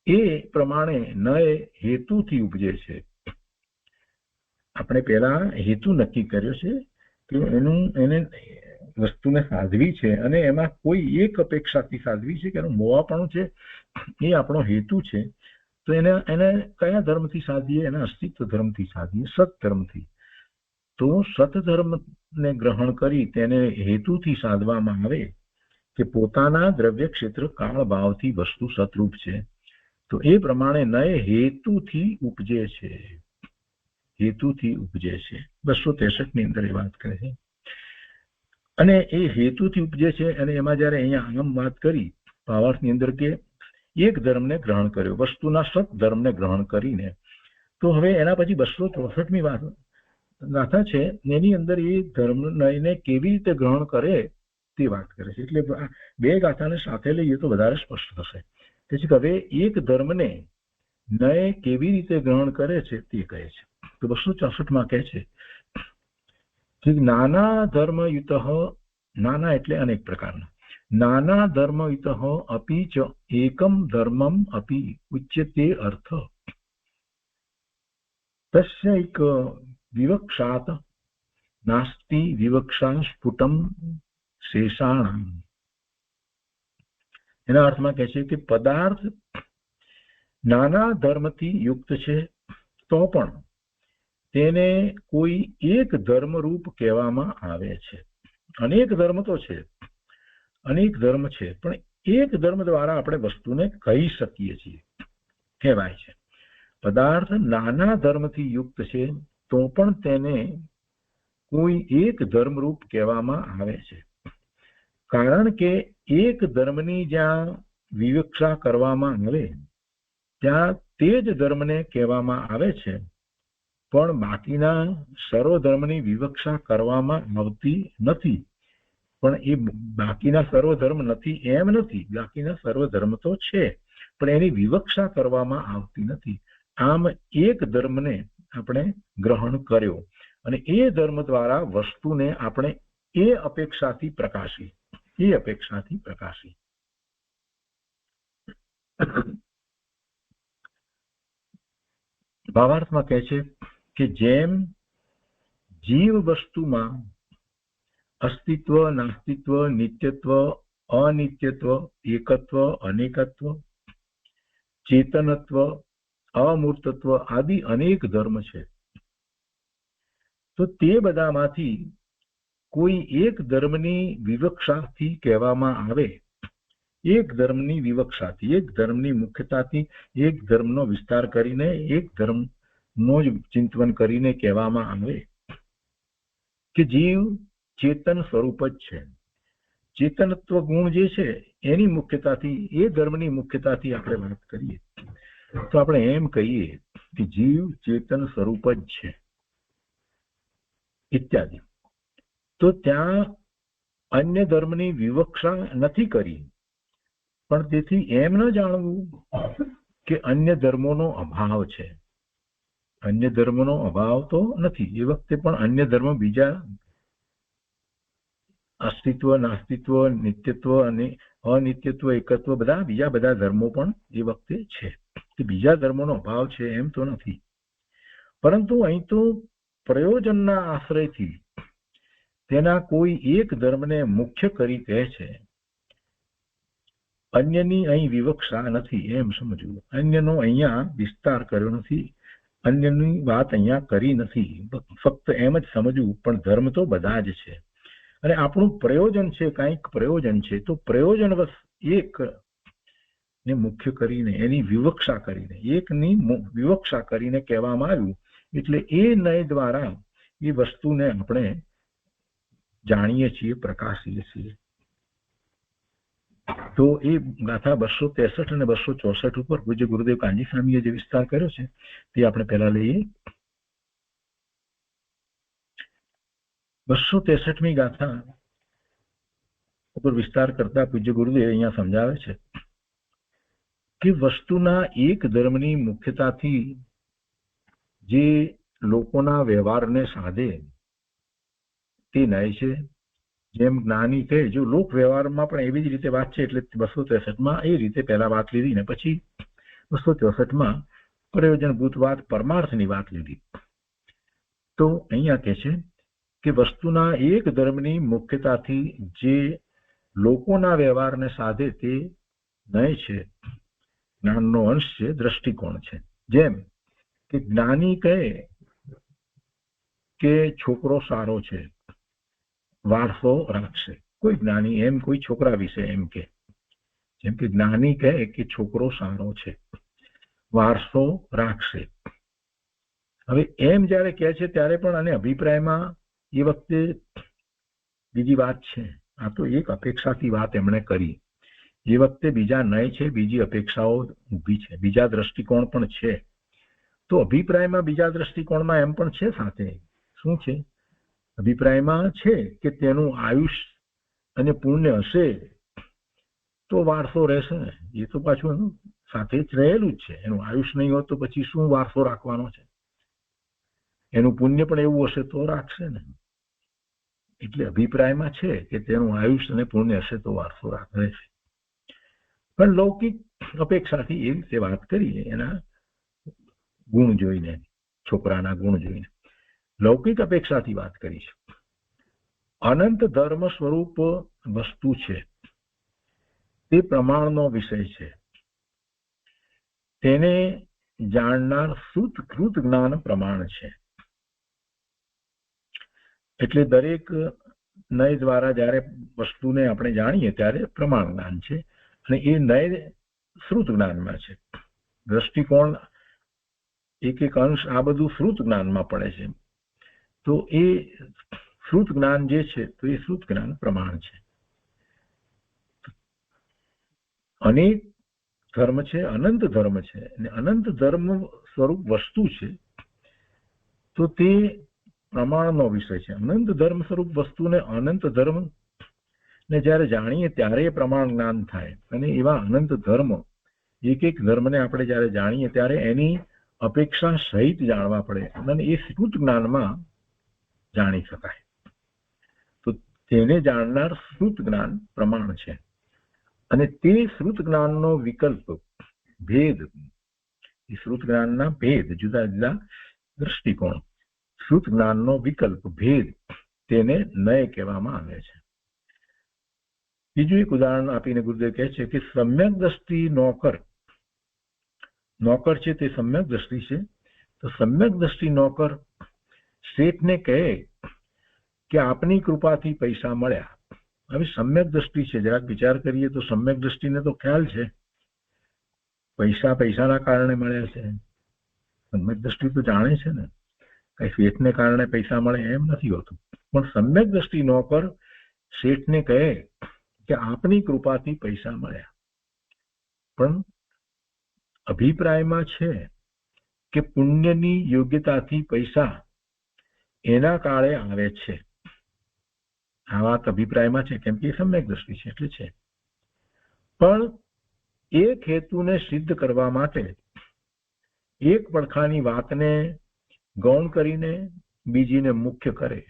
Speaker 2: એ પ્રમાણે નય હેતુથી ઉપજે છે. આપણે પહેલા હેતુ નક્કી કર્યો છે કે એને વસ્તુને સાધવી છે અને એમાં કોઈ એક અપેક્ષાથી સાધવી છે કે એનું મોવાપણું છે, એ આપણો હેતુ છે. તો એને કયા ધર્મથી સાધીએ? એના અસ્તિત્વ ધર્મથી સાધીએ, સત ધર્મથી. તો સત ધર્મને ગ્રહણ કરી તેને હેતુથી સાધવામાં આવે કે પોતાના દ્રવ્ય ક્ષેત્ર કાળ ભાવથી વસ્તુ સતરૂપ છે. તો એ પ્રમાણે નય હેતુથી ઉપજે છે, હેતુથી ઉપજે છે. 263 ની અંદર એ વાત કરે છે. અને એ હેતુથી ઉપજે છે અને એમાં જયારે અહીંયા આમ વાત કરી ભાવાર્થની અંદર કે એક ધર્મને ગ્રહણ કર્યો, વસ્તુના સત ધર્મને ગ્રહણ કરીને, તો હવે એના પછી 264મી ગાથા છે, એની અંદર એ ધર્મને કેવી રીતે ગ્રહણ કરે તે વાત કરે છે. એટલે બે ગાથાને સાથે લઈએ તો વધારે સ્પષ્ટ થશે. કે હવે એક ધર્મને નય કેવી રીતે ગ્રહણ કરે છે તે કહે છે. તો 264માં કહે છે કે નાના ધર્મયુત, નાના એટલે અનેક પ્રકારના, નાના ધર્મયુત અપી ચ એકમ ધર્મમ અપી ઉચ્યતે અર્થ તસ્યૈક વિવક્ષાત નાસ્તિ વિવક્ષા સ્ફુટમ શેષાણામ. એના અર્થમાં કહે છે કે પદાર્થ નાના ધર્મથી યુક્ત છે તો પણ તેને કોઈ એક ધર્મરૂપ કહેવામાં આવે છે. અનેક ધર્મ તો છે, અનેક ધર્મ છે, પણ એક ધર્મ દ્વારા આપણે વસ્તુને કહી શકીએ છીએ, કહેવાય છે. પદાર્થ નાના ધર્મથી યુક્ત છે તો પણ તેને કોઈ એક ધર્મરૂપ કહેવામાં આવે છે. કારણ કે એક ધર્મની જ્યાં વિવક્ષા કરવામાં આવે ત્યાં તે જ ધર્મને કહેવામાં આવે છે, પણ બાકીના સર્વ ધર્મની વિવક્ષા કરવામાં આવતી નથી. પણ એ બાકીના સર્વ ધર્મ નથી એમ નથી, બાકીના સર્વ ધર્મ તો છે પણ એની વિવક્ષા કરવામાં આવતી નથી. આમ એક ધર્મને આપણે ગ્રહણ કર્યો અને એ ધર્મ દ્વારા વસ્તુને આપણે એ અપેક્ષાથી પ્રકાશી, એ અપેક્ષાથી પ્રકાશી. ભાવાર્થમાં કહે છે કે જેમ જીવ વસ્તુમાં અસ્તિત્વ, નાસ્તિત્વ, નિત્યત્વ, અનિત્યત્વ, એકત્વ, અનેકત્વ, ચેતનત્વ, અમૂર્તત્વ આદિ અનેક ધર્મ છે, તો તે બધામાંથી કોઈ એક ધર્મની વિવક્ષાથી કહેવામાં આવે, એક ધર્મની વિવક્ષાથી, એક ધર્મની મુખ્યતાથી, એક ધર્મનો વિસ્તાર કરીને, એક ધર્મનો જ ચિંતન કરીને કહેવામાં આવે કે જીવ ચેતન સ્વરૂપ જ છે. ચેતનત્વ ગુણ જે છે એની મુખ્યતાથી, એ ધર્મની મુખ્યતાથી આપણે વાત કરીએ તો આપણે એમ કહીએ કે જીવ ચેતન સ્વરૂપ જ છે ઇત્યાદિ. તો ત્યાં અન્ય ધર્મની વિવક્ષા નથી કરી, પણ તેથી એમ ન જાણવું કે અન્ય ધર્મોનો અભાવ છે. અન્ય ધર્મનો અભાવ તો નથી, એ વખતે પણ અન્ય ધર્મ બીજા અસ્તિત્વ, નાસ્તિત્વ, નિત્યત્વ અને અનિત્યત્વ, એકત્વ બધા બીજા બધા ધર્મો પણ એ વખતે છે, કે બીજા ધર્મોનો અભાવ છે એમ તો નથી. પરંતુ અહીં તો પ્રયોજનના આશ્રયથી તેના કોઈ એક ધર્મને મુખ્ય કરી કહે છે, અન્યની અહીં વિવક્ષા નથી એમ સમજવું, અન્યનો અહીંયા વિસ્તાર કર્યો નથી, અન્યની વાત અહીંયા કરી નથી, ફક્ત એમ જ સમજવું. પણ ધર્મ તો બધા જ છે અને આપણું પ્રયોજન છે, કંઈક પ્રયોજન છે, તો પ્રયોજન એક ને મુખ્ય કરીને, એની વિવક્ષા કરીને, એકની વિવક્ષા કરીને કહેવામાં આવ્યું, એટલે એ નય દ્વારા એ વસ્તુને આપણે જાણીએ છીએ, પ્રકાશીએ છીએ. તો એ ગાથા 263 અને 264 ઉપર પૂજ્ય ગુરુદેવ કાંજી સ્વામીએ જે વિસ્તાર કર્યો છે તે આપણે પહેલા લઈએ. 263મી ગાથા ઉપર વિસ્તાર કરતા પૂજ્ય ગુરુદેવ અહીંયા સમજાવે છે કે વસ્તુના એક ધર્મની મુખ્યતાથી જે લોકોના વ્યવહારને સાધે તે નય છે. જેમ જ્ઞાની કહે, જો લોક વ્યવહારમાં પણ એવી જ રીતે વાત છે, એટલે 263માં એ રીતે પહેલા વાત લીધી ને પછી 264માં પ્રયોજનભૂત વાત, પરમાર્થની વાત લીધી. તો અહીંયા કહે છે કે વસ્તુના એક ધર્મની મુખ્યતાથી જે લોકોના વ્યવહારને સાધે તે નય છે, જ્ઞાનનો અંશ છે, દ્રષ્ટિકોણ છે. જેમ કે જ્ઞાની કહે કે છોકરો સારો છે, વારસો રાખશે. કોઈ જ્ઞાની એમ કોઈ છોકરા વિશે એમ કે, જેમ કે જ્ઞાની કહે કે છોકરો સારો છે, વારસો રાખશે. હવે એમ જયારે કહે છે ત્યારે પણ આને અભિપ્રાયમાં એ વખતે બીજી વાત છે. આ તો એક અપેક્ષાથી વાત એમણે કરી, એ વખતે બીજા નય છે, બીજી અપેક્ષાઓ ઊભી છે, બીજા દ્રષ્ટિકોણ પણ છે. તો અભિપ્રાયમાં બીજા દ્રષ્ટિકોણમાં એમ પણ છે સાથે. શું છે અભિપ્રાયમાં? છે કે તેનું આયુષ અને પુણ્ય હશે તો વારસો રહેશે. એ તો પાછું સાથે જ રહેલું જ છે. એનું આયુષ નહીં હોત તો પછી શું વારસો રાખવાનો છે? એનું પુણ્ય પણ એવું હશે તો રાખશે ને. એટલે અભિપ્રાયમાં છે કે તેનું આયુષ અને પુણ્ય હશે તો વારસો રહેશે. પણ લૌકિક અપેક્ષાથી એ રીતે વાત કરીએ, એના ગુણ જોઈને, છોકરાના ગુણ જોઈને લૌકિક અપેક્ષાથી વાત કરી છે. અનંત ધર્મ સ્વરૂપ વસ્તુ છે, તે પ્રમાણનો વિષય છે, તેને જાણનાર કૃત જ્ઞાન પ્રમાણ છે. એટલે દરેક નય દ્વારા જ્યારે વસ્તુને આપણે જાણીએ ત્યારે પ્રમાણ જ્ઞાન છે, અને એ નય શ્રુત જ્ઞાનમાં છે. દ્રષ્ટિકોણ એક એક અંશ આ બધું શ્રુત જ્ઞાનમાં પડે છે. તો એ શ્રુત જ્ઞાન જે છે તો એ શ્રુત જ્ઞાન પ્રમાણ છે. અનેક ધર્મ છે, અનંત ધર્મ છે, અને અનંત ધર્મ સ્વરૂપ વસ્તુ છે, તો તે પ્રમાણનો વિષય છે. અનંત ધર્મ સ્વરૂપ વસ્તુને, અનંત ધર્મ ને જ્યારે જાણીએ ત્યારે પ્રમાણ જ્ઞાન થાય. અને એવા અનંત ધર્મ, એક એક ધર્મને આપણે જ્યારે જાણીએ ત્યારે એની અપેક્ષા સહિત જાણવા પડે, અને એ શ્રુત જ્ઞાનમાં જાણી શકાય. તો તેને જાણનાર શ્રુત જ્ઞાન પ્રમાણ છે. અને તે શ્રુત જ્ઞાનનો વિકલ્પ, ભેદ એ શ્રુત જ્ઞાનના ભેદ, જુદા જુદા દ્રષ્ટિકોણ, શ્રુત જ્ઞાનનો વિકલ્પ, ભેદ, તેને નય કહેવામાં આવે છે. બીજું એક ઉદાહરણ આપીને ગુરુદેવ કહે છે કે સમ્યક દ્રષ્ટિ નોકર છે તે સમ્યક દ્રષ્ટિ છે, તો સમ્યક દ્રષ્ટિ નોકર શેઠને કહે કે આપની કૃપાથી પૈસા મળ્યા. હવે સમ્યક દ્રષ્ટિ છે, જરાક વિચાર કરીએ તો સમ્યક દ્રષ્ટિને તો ખ્યાલ છે પૈસાના કારણે મળ્યા છે. સમ્યક દ્રષ્ટિ તો જાણે છે ને કઈ શેઠને કારણે પૈસા મળે એમ નથી હોતું. પણ સમ્યક દ્રષ્ટિ નોકર શેઠને કહે કે આપની કૃપાથી પૈસા મળ્યા, પણ અભિપ્રાયમાં છે કે પુણ્યની યોગ્યતાથી પૈસા એના કાળે આવે છે. આ વાત અભિપ્રાયમાં છે, કેમ કે સમ્યક દ્રષ્ટિ છે એટલે છે. પણ એક હેતુને સિદ્ધ કરવા માટે એક પડખાની વાતને ગૌણ કરીને બીજીને મુખ્ય કરે.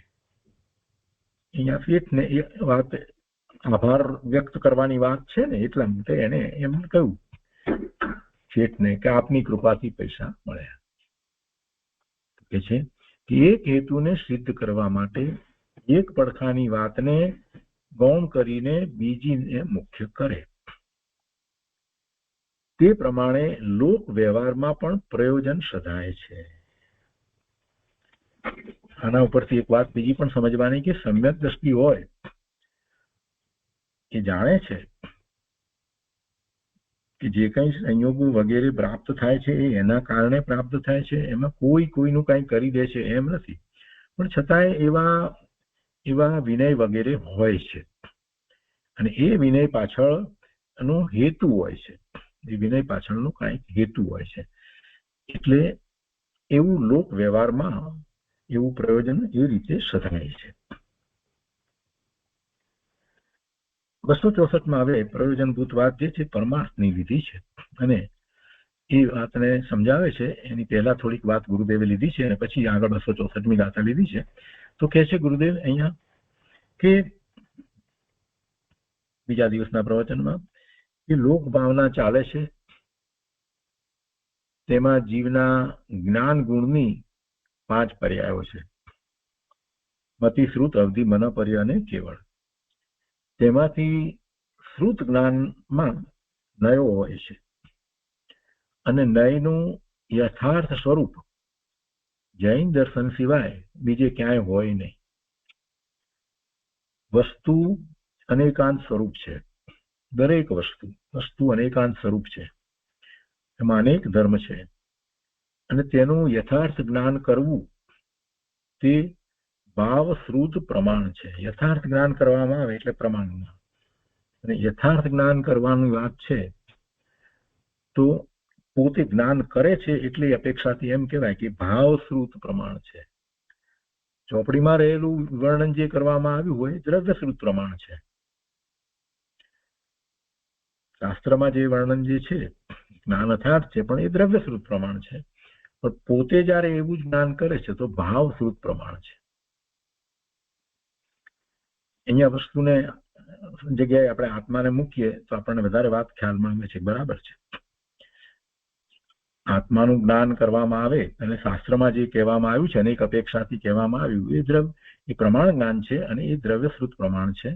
Speaker 2: અહીંયા શેઠને એ વાત આભાર વ્યક્ત કરવાની વાત છે ને, એટલા માટે એને એમ કહ્યું શેઠને કે આપની કૃપાથી પૈસા મળ્યા. કે છે કે એક હેતુને સિદ્ધ કરવા માટે એક પડખાની વાતને ગૌણ કરીને બીજીને મુખ્ય કરે. તે પ્રમાણે લોક વ્યવહારમાં પણ પ્રયોજન સધાય છે. આના ઉપરથી એક વાત બીજી પણ સમજવાની કે સમ્યક દ્રષ્ટિ હોય એ જાણે છે કે જે કંઈ સંયોગો વગેરે પ્રાપ્ત થાય છે એ એના કારણે પ્રાપ્ત થાય છે, એમાં કોઈનું કંઈ કરી દે છે એમ નથી. પણ છતાંય એવા વિનય વગેરે હોય છે, અને એ વિનય પાછળનો હેતુ હોય છે, એ વિનય પાછળનો કાંઈક હેતુ હોય છે. એટલે એવું લોક વ્યવહારમાં એવું પ્રયોજન એ રીતે સધાય છે. 264માં હવે પ્રયોજનભૂત વાત જે છે પરમાર્થની વિધિ છે, અને એ વાતને સમજાવે છે. એની પહેલા થોડીક વાત ગુરુદેવે લીધી છે અને પછી આગળ 264મી ગાથા લીધી છે. તો કહે છે ગુરુદેવ અહીંયા કે બીજા દિવસના પ્રવચનમાં કે લોક ભાવના ચાલે છે, તેમાં જીવના જ્ઞાન ગુણની 5 પર્યાયો છે: મતિ, શ્રુત, અવધિ, મન, પર્ય અને કેવળ. તેમાંથી શ્રુત જ્ઞાનમાં નયો હોય છે, અને નયનું યથાર્થ સ્વરૂપ જૈન દર્શન સિવાય બીજે ક્યાંય હોય નહીં. વસ્તુ અનેકાંત સ્વરૂપ છે. દરેક વસ્તુ અનેકાંત સ્વરૂપ છે, એમાં અનેક ધર્મ છે, અને તેનું યથાર્થ જ્ઞાન કરવું તે ભાવ શ્રુત પ્રમાણ છે. યથાર્થ જ્ઞાન કરવામાં આવે એટલે પ્રમાણમાં, અને યથાર્થ જ્ઞાન કરવાની વાત છે તો પોતે જ્ઞાન કરે છે એટલે અપેક્ષાથી એમ કહેવાય કે ભાવ શ્રુત પ્રમાણ છે. ચોપડીમાં રહેલું વર્ણન જે કરવામાં આવ્યું હોય દ્રવ્ય શ્રુત પ્રમાણ છે. શાસ્ત્રમાં જે વર્ણન જે છે જ્ઞાન અર્થાત છે, પણ એ દ્રવ્ય શ્રુત પ્રમાણ છે. પણ પોતે જયારે એવું જ જ્ઞાન કરે છે તો ભાવ શ્રુત પ્રમાણ છે. અહીંયા વસ્તુને જગ્યાએ આપણે આત્માને મૂકીએ તો આપણને વધારે વાત ખ્યાલમાં આવે છે. બરાબર છે, આત્માનું જ્ઞાન કરવામાં આવે અને શાસ્ત્રમાં જે કહેવામાં આવ્યું છે, અનેક અપેક્ષાથી કહેવામાં આવ્યું એ પ્રમાણ જ્ઞાન છે, અને એ દ્રવ્ય શ્રુત પ્રમાણ છે.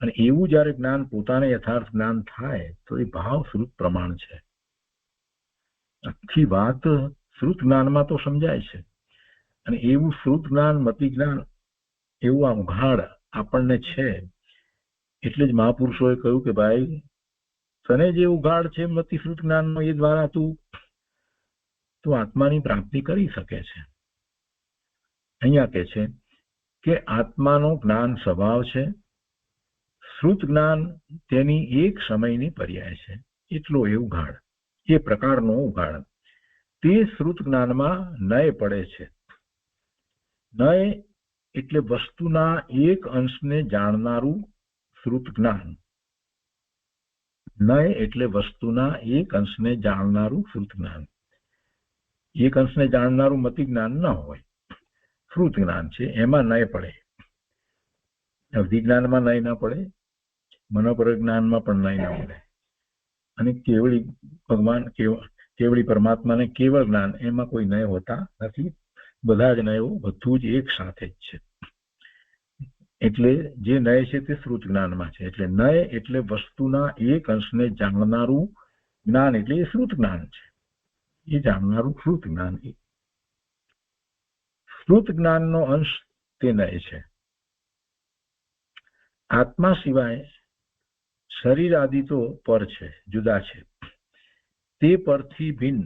Speaker 2: અને એવું જયારે જ્ઞાન પોતાને યથાર્થ જ્ઞાન થાય તો એ ભાવ શ્રુત પ્રમાણ છે. આખી વાત શ્રુત જ્ઞાનમાં તો સમજાય છે, અને એવું શ્રુત જ્ઞાન, મતિ જ્ઞાન એવું આ ઉઘાડ આપણને છે. એટલે જ મહાપુરુષોએ કહ્યું કે ભાઈ તને જે ઉઘાડ છે મતિ શ્રુત જ્ઞાનનો, એ દ્વારા તું આત્માની પ્રાપ્તિ કરી શકે છે. અહીંયા કહે છે કે આત્માનો જ્ઞાન સ્વભાવ છે, શ્રુત જ્ઞાન તેની એક સમયની પર્યાય છે. એટલો એ ઉઘાડ, એ પ્રકારનો ઉઘાડ તે શ્રુત જ્ઞાનમાં નય પડે છે. નય એટલે વસ્તુના એક અંશને જાણનારું શ્રુત જ્ઞાન. નય એટલે વસ્તુના એક અંશને જાણનારું શ્રુત જ્ઞાન. એક અંશને જાણનારું મતિ જ્ઞાન ન હોય, શ્રુત જ્ઞાન છે, એમાં નય પડે. અવધિ જ્ઞાનમાં નય ના પડે, મનોપર જ્ઞાનમાં પણ નય ના પડે, અને કેવળી ભગવાન કેવળી પરમાત્માને કેવળ જ્ઞાન, એમાં કોઈ નય હોતા નથી. બધા જ નયો બધું જ એક સાથે જ છે. એટલે જે નય છે તે શ્રુત જ્ઞાનમાં છે. એટલે નય એટલે વસ્તુના એક અંશને જાણનારું જ્ઞાન, એટલે એ શ્રુત જ્ઞાન છે. એ જાણનારું શ્રુત જ્ઞાન, શ્રુત જ્ઞાનનો અંશ તે નય છે. આત્મા સિવાય શરીર આદિ તો પર છે, જુદા છે. તે પરથી ભિન્ન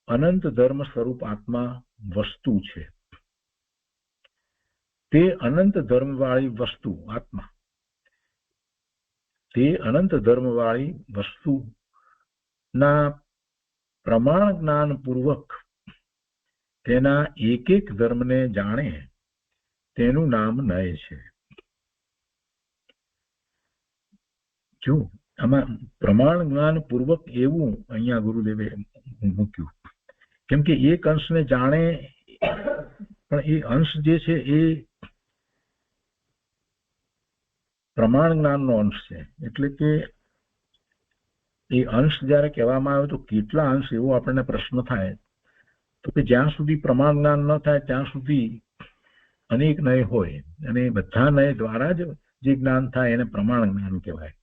Speaker 2: અનંત ધર્મ સ્વરૂપ આત્મા વસ્તુ છે. તે અનંત ધર્મવાળી વસ્તુ આત્મા, તે અનંત ધર્મવાળી વસ્તુના પ્રમાણ જ્ઞાન પૂર્વક તેના એક એક ધર્મને જાણે તેનું નામ નય છે. જો આમાં પ્રમાણ જ્ઞાન પૂર્વક એવું અહીંયા ગુરુદેવે મૂક્યું, કેમ કે એક અંશને જાણે, પણ એ અંશ જે છે એ પ્રમાણ જ્ઞાનનો અંશ છે. એટલે કે એ અંશ જ્યારે કહેવામાં આવે તો કેટલા અંશ, એવો આપણને પ્રશ્ન થાય. તો કે જ્યાં સુધી પ્રમાણ જ્ઞાન ન થાય ત્યાં સુધી અનેક નય હોય, અને બધા નય દ્વારા જ જે જ્ઞાન થાય એને પ્રમાણ જ્ઞાન કહેવાય.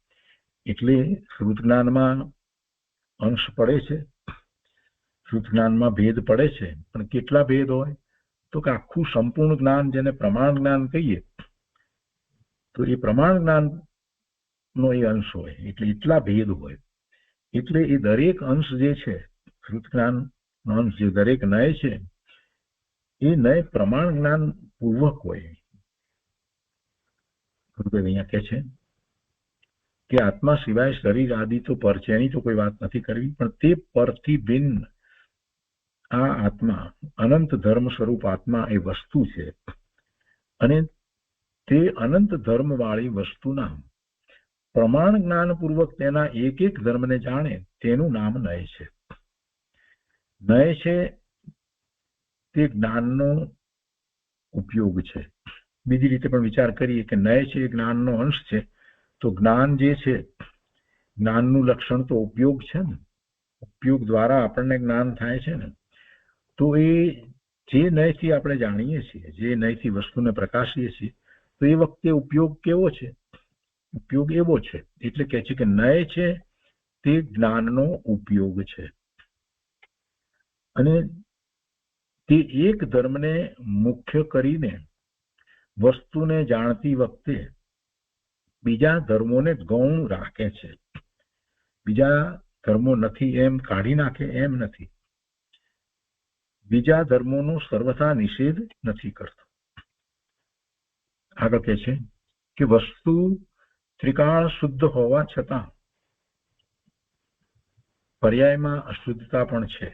Speaker 2: એટલે શ્રુત જ્ઞાનમાં અંશ પડે છે, શ્રુત જ્ઞાનમાં ભેદ પડે છે, પણ કેટલા ભેદ હોય તો કે આખું સંપૂર્ણ જ્ઞાન જેને પ્રમાણ જ્ઞાન કહીએ, તો એ પ્રમાણ જ્ઞાનનો એ અંશ હોય. એટલે એટલા ભેદ હોય. એટલે એ દરેક અંશ જે છે, શ્રુત જ્ઞાનનો અંશ જે દરેક નય છે, એ નય પ્રમાણ જ્ઞાન પૂર્વક હોય. અહીંયા કહે છે કે આત્મા સિવાય શરીર આદિ તો પર છે, એની તો કોઈ વાત નથી કરવી, પણ તે પરથી ભિન્ન આ આત્મા અનંત ધર્મ સ્વરૂપ આત્મા એ વસ્તુ છે. અને તે અનંત ધર્મ વાળી વસ્તુના પ્રમાણ જ્ઞાન પૂર્વક તેના એક એક ધર્મને જાણે તેનું નામ નય છે. નય છે તે જ્ઞાનનો ઉપયોગ છે. બીજી રીતે પણ વિચાર કરીએ કે નય છે એ જ્ઞાનનો અંશ છે, તો જ્ઞાન જે છે, જ્ઞાનનું લક્ષણ તો ઉપયોગ છે ને. ઉપયોગ દ્વારા આપણને જ્ઞાન થાય છે ને. તો એ જે નયથી આપણે જાણીએ છીએ, જે નયથી વસ્તુને પ્રકાશીએ છીએ, તો એ વખતે ઉપયોગ કેવો છે? ઉપયોગ એવો છે. એટલે કહે છે કે નય છે તે જ્ઞાનનો ઉપયોગ છે. અને તે એક ધર્મને મુખ્ય કરીને વસ્તુને જાણતી વખતે બીજા ધર્મોને ગૌણ રાખે છે. બીજા ધર્મો નથી એમ કાઢી નાખે એમ નથી. બીજા ધર્મોનો સર્વથા નિષેધ નથી કરતો. આગળ કહે છે કે વસ્તુ ત્રિકાળ શુદ્ધ હોવા છતાં પર્યાયમાં અશુદ્ધતા પણ છે,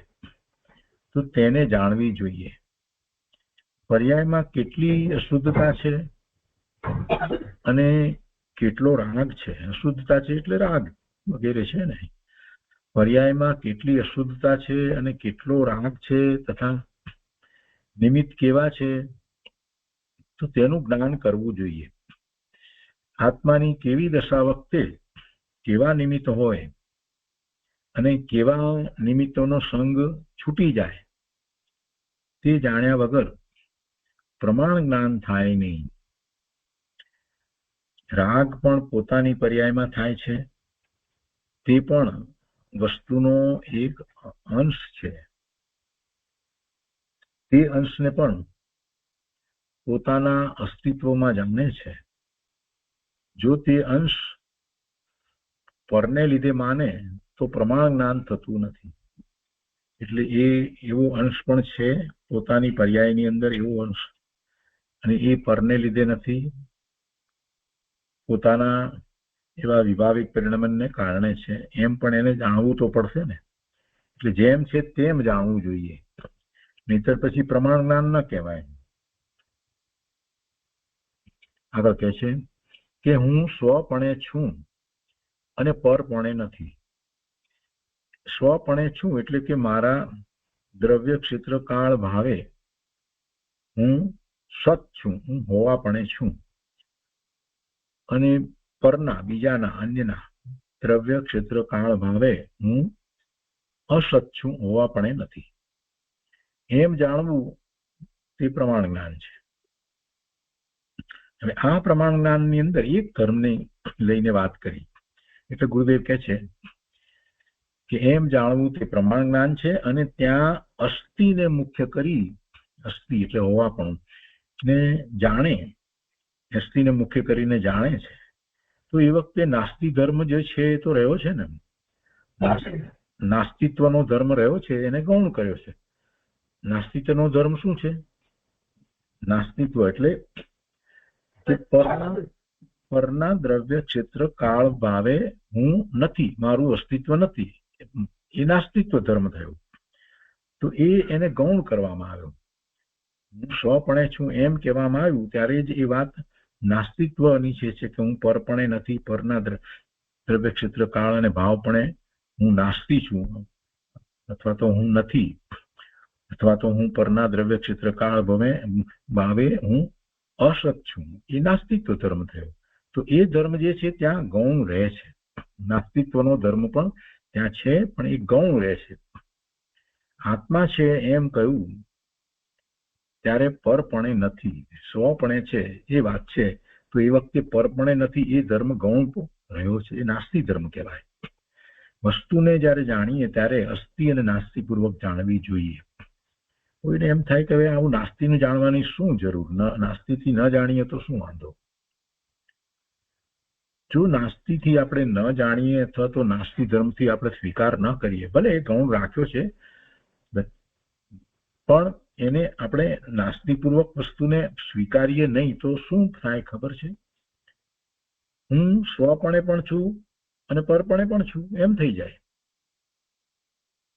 Speaker 2: તો તેને જાણવી જોઈએ. પર્યાયમાં કેટલી અશુદ્ધતા છે અને કેટલો રાગ છે. અશુદ્ધતા છે એટલે રાગ વગેરે છે ને. પર્યાયમાં કેટલી અશુદ્ધતા છે અને કેટલો રાગ છે, તથા નિમિત્ત કેવા છે, તો તેનું જ્ઞાન કરવું જોઈએ. આત્માની કેવી દશા વખતે કેવા નિમિત્ત હોય અને કેવા નિમિત્તોનો સંગ છૂટી જાય, તે જાણ્યા વગર પ્રમાણ જ્ઞાન થાય નહીં. રાગ પણ પોતાની પર્યાયમાં થાય છે, તે પણ વસ્તુનો એક અંશ છે. તે અંશને પણ પોતાના અસ્તિત્વમાં જાણે છે. જો તે અંશ પરને લીધે માને તો પ્રમાણ જ્ઞાન થતું નથી. એટલે એ એવો અંશ પણ છે પોતાની પર્યાયની અંદર, એવો અંશ, અને એ પરને લીધે નથી, પોતાના એવા વિભાવિક પરિણમનને કારણે છે. એમ પણ એને જાણવું તો પડશે ને. એટલે જેમ છે તેમ જાણવું જોઈએ, નહીતર પછી પ્રમાણ જ્ઞાન ન કહેવાય. આગળ કહે છે કે હું સ્વપણે છું અને પરપણે નથી. સ્વપણે છું એટલે કે મારા દ્રવ્ય ક્ષેત્ર કાળ ભાવે હું સત છું, હું હોવાપણે છું. અને પરના, બીજાના, અન્યના દ્રવ્ય ક્ષેત્ર કાળ ભાવે હું અસત છું હોવાપણે નથી. એમ જાણવું તે પ્રમાણ જ્ઞાન છે. હવે આ પ્રમાણ જ્ઞાનની અંદર એક ધર્મને લઈને વાત કરી એટલે ગુરુદેવ કહે છે કે એમ જાણવું તે પ્રમાણ જ્ઞાન છે અને ત્યાં અસ્થિને મુખ્ય કરી, અસ્થિ એટલે હોવાપણું ને જાણે, અસ્થિને મુખ્ય કરીને જાણે છે, તો એ વખતે નાસ્તિ ધર્મ જે છે એ તો રહ્યો છે ને, નાસ્તિત્વનો ધર્મ રહ્યો છે એને ગૌણ કર્યો છે. નાસ્તિત્વનો ધર્મ શું છે? નાસ્તિત્વ એટલે પરના દ્રવ્ય ક્ષેત્ર કાળ ભાવે હું નથી, મારું અસ્તિત્વ નથી, એ નાસ્તિત્વ ધર્મ થયો. તો એને ગૌણ કરવામાં આવ્યો. હું સ્વપણે છું એમ કહેવામાં આવ્યું ત્યારે જ એ વાત નાસ્તિત્વની છે કે હું પરપણે નથી, પરના દ્રવ્ય ક્ષેત્ર કાળ અને ભાવપણે હું નાસ્તી છું, અથવા તો હું નથી, અથવા તો હું પરના દ્રવ્ય ક્ષેત્ર કાળ ભાવે હું અસત છું, એ નાસ્તિત્વ ધર્મ થયો. તો એ ધર્મ જે છે ત્યાં ગૌણ રહે છે. નાસ્તિત્વનો ધર્મ પણ ત્યાં છે પણ એ ગૌણ રહે છે. આત્મા છે એમ કહ્યું ત્યારે પરપણે નથી, સ્વપણે છે એ વાત છે, તો એ વખતે પરપણે નથી એ ધર્મ ગૌણ રહ્યો છે, એ નાસ્તિ ધર્મ કહેવાય. વસ્તુને જ્યારે જાણીએ ત્યારે અસ્થિ અને નાસ્તિ પૂર્વક જાણવી જોઈએ. કોઈને એમ થાય કે હવે આવું નાસ્તિનું જાણવાની શું જરૂર, નાસ્તિથી ન જાણીએ તો શું વાંધો? જો નાસ્તિથી આપણે ન જાણીએ અથવા તો નાસ્તિ ધર્મથી આપણે સ્વીકાર ન કરીએ, ભલે એ ગૌણ રાખ્યો છે પણ એને આપણે નાસ્તિપૂર્વક વસ્તુને સ્વીકારીએ નહીં તો શું થાય ખબર છે? હું સ્વપણે પણ છું અને પરપણે પણ છું એમ થઈ જાય.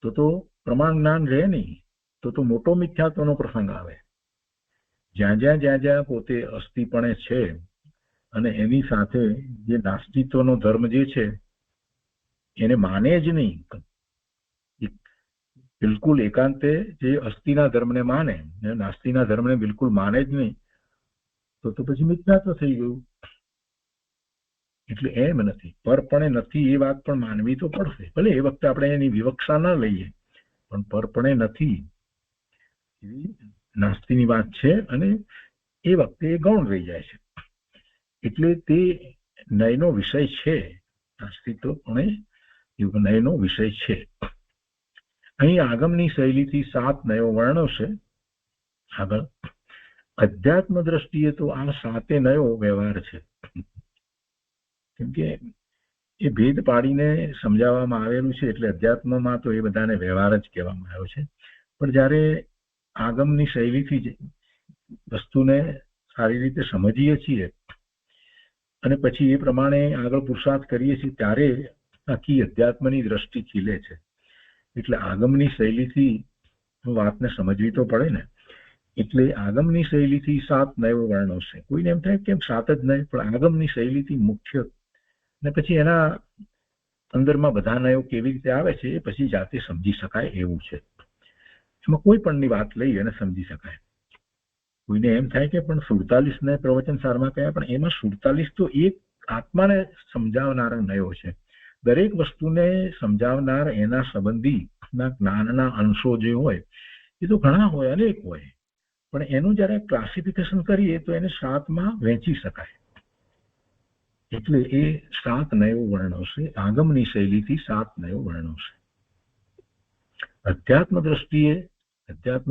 Speaker 2: તો પ્રમાણ જ્ઞાન રહે નહીં, તો મોટો મિથ્યાત્વનો પ્રસંગ આવે. જ્યાં પોતે અસ્થિપણે છે અને એની સાથે જે નાસ્તિત્વનો ધર્મ જે છે એને માને જ નહીં, બિલકુલ એકાંતે જે અસ્થિના ધર્મને માને, નાસ્તિના ધર્મને બિલકુલ માને જ નહીં, તો પછી મિથ્યાત્વ થઈ ગયું. એટલે એમ નથી, પરપણે નથી એ વાત પણ માનવી તો પડશે. ભલે એ વખતે આપણે એની વિવક્ષા ન લઈએ, પણ પરપણે નથી એવી નાસ્તિની વાત છે અને એ વખતે એ ગૌણ રહી જાય છે. એટલે તે નયનો વિષય છે. નાસ્તિત્વ પણ નયનો વિષય છે. અહીં આગમની શૈલીથી 7 નયો વર્ણવશે. આગળ અધ્યાત્મ દ્રષ્ટિએ તો આ 7 નયો વ્યવહાર છે, કેમકે એ ભેદ પાડીને સમજાવવામાં આવેલું છે એટલે અધ્યાત્મમાં તો એ બધાને વ્યવહાર જ કહેવામાં આવ્યો છે. પણ જ્યારે આગમની શૈલીથી વસ્તુને સારી રીતે સમજીએ છીએ અને પછી એ પ્રમાણે આગળ પુરુષાર્થ કરીએ છીએ ત્યારે આખી અધ્યાત્મની દ્રષ્ટિ ખીલે છે. એટલે આગમની શૈલીથી વાતને સમજવી તો પડે ને. એટલે આગમની શૈલીથી 7 નયો વર્ણવશે. કોઈને એમ થાય કેમ 7 જ નહીં, પણ આગમની શૈલીથી મુખ્ય ને પછી એના અંદરમાં બધા નયો કેવી રીતે આવે છે એ પછી જાતે સમજી શકાય એવું છે. એમાં કોઈ પણની વાત લઈ અને સમજી શકાય. કોઈને એમ થાય કે પણ 47 ને પ્રવચન સારમાં કયા, પણ એમાં 47 તો એક આત્માને સમજાવનારા નયો છે. દરેક વસ્તુને સમજાવનાર એના સંબંધીના જ્ઞાનના અંશો જે હોય એ તો ઘણા હોય, અનેક હોય, પણ એનું જયારે ક્લાસિફિકેશન કરીએ તો એને 7માં વહેંચી શકાય. એટલે એ 7 નયો વર્ણવશે. આગમની શૈલીથી 7 નયો વર્ણવશે. અધ્યાત્મ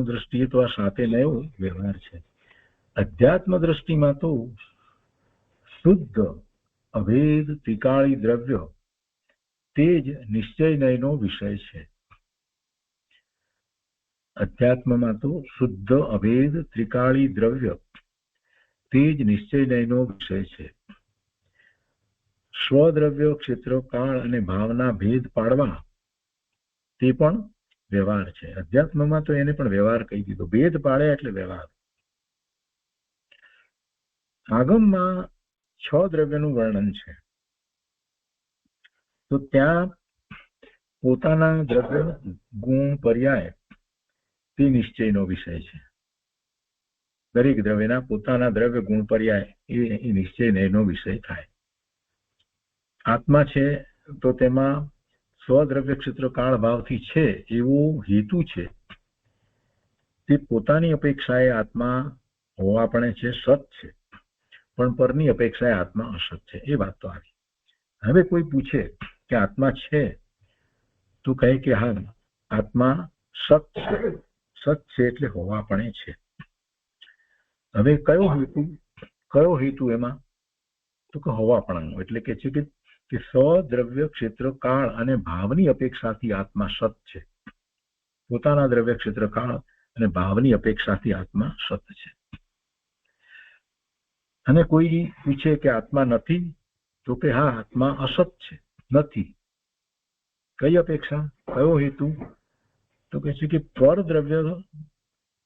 Speaker 2: દ્રષ્ટિએ તો આ 7 નયો વ્યવહાર છે. અધ્યાત્મ દ્રષ્ટિમાં તો શુદ્ધ અભેદ ત્રિકાળી દ્રવ્ય તે જ નિશ્ચય નયનો વિષય છે. અધ્યાત્મમાં તો શુદ્ધ અભેદ ત્રિકાળી દ્રવ્ય તે જ નિશ્ચય નયનો વિષય છે. સ્વદ્રવ્ય ક્ષેત્ર કાળ અને ભાવના ભેદ પાડવા તે પણ વ્યવહાર છે. અધ્યાત્મમાં તો એને પણ વ્યવહાર કહી દીધો. ભેદ પાડે એટલે વ્યવહાર. આગમમાં 6 દ્રવ્યનું વર્ણન છે. તો ત્યાં પોતાના દ્રવ્ય ગુણ પર્યાય તે નિશ્ચયનો વિષય છે. દરેક દ્રવ્યના પોતાના દ્રવ્ય ગુણ પર્યાય એ નિશ્ચય નયનો વિષય થાય. આત્મા છે તો તેમાં સ્વદ્રવ્ય ક્ષેત્ર કાળ ભાવથી છે એવો હેતુ છે તે પોતાની અપેક્ષાએ આત્મા હોવાપણે છે, સત છે, પણ પરની અપેક્ષાએ આત્મા અસત છે. એ વાત તો આવી. હવે કોઈ પૂછે કે આત્મા છે તો કહે કે હા આત્મા સત છે. સત છે એટલે હોવાપણે છે. હવે કયો હેતુ એમાં? તો કે હોવાપણાનો. એટલે કે છે કે સ્વદ્રવ્ય ક્ષેત્ર કાળ અને ભાવની અપેક્ષાથી આત્મા સત છે. પોતાના દ્રવ્ય ક્ષેત્ર કાળ અને ભાવની અપેક્ષાથી આત્મા સત છે. અને કોઈ પૂછે કે આત્મા નથી તો કે હા આત્મા અસત છે, નથી. કઈ અપેક્ષા, કયો હેતુ? તો કે છે કે પર દ્રવ્ય,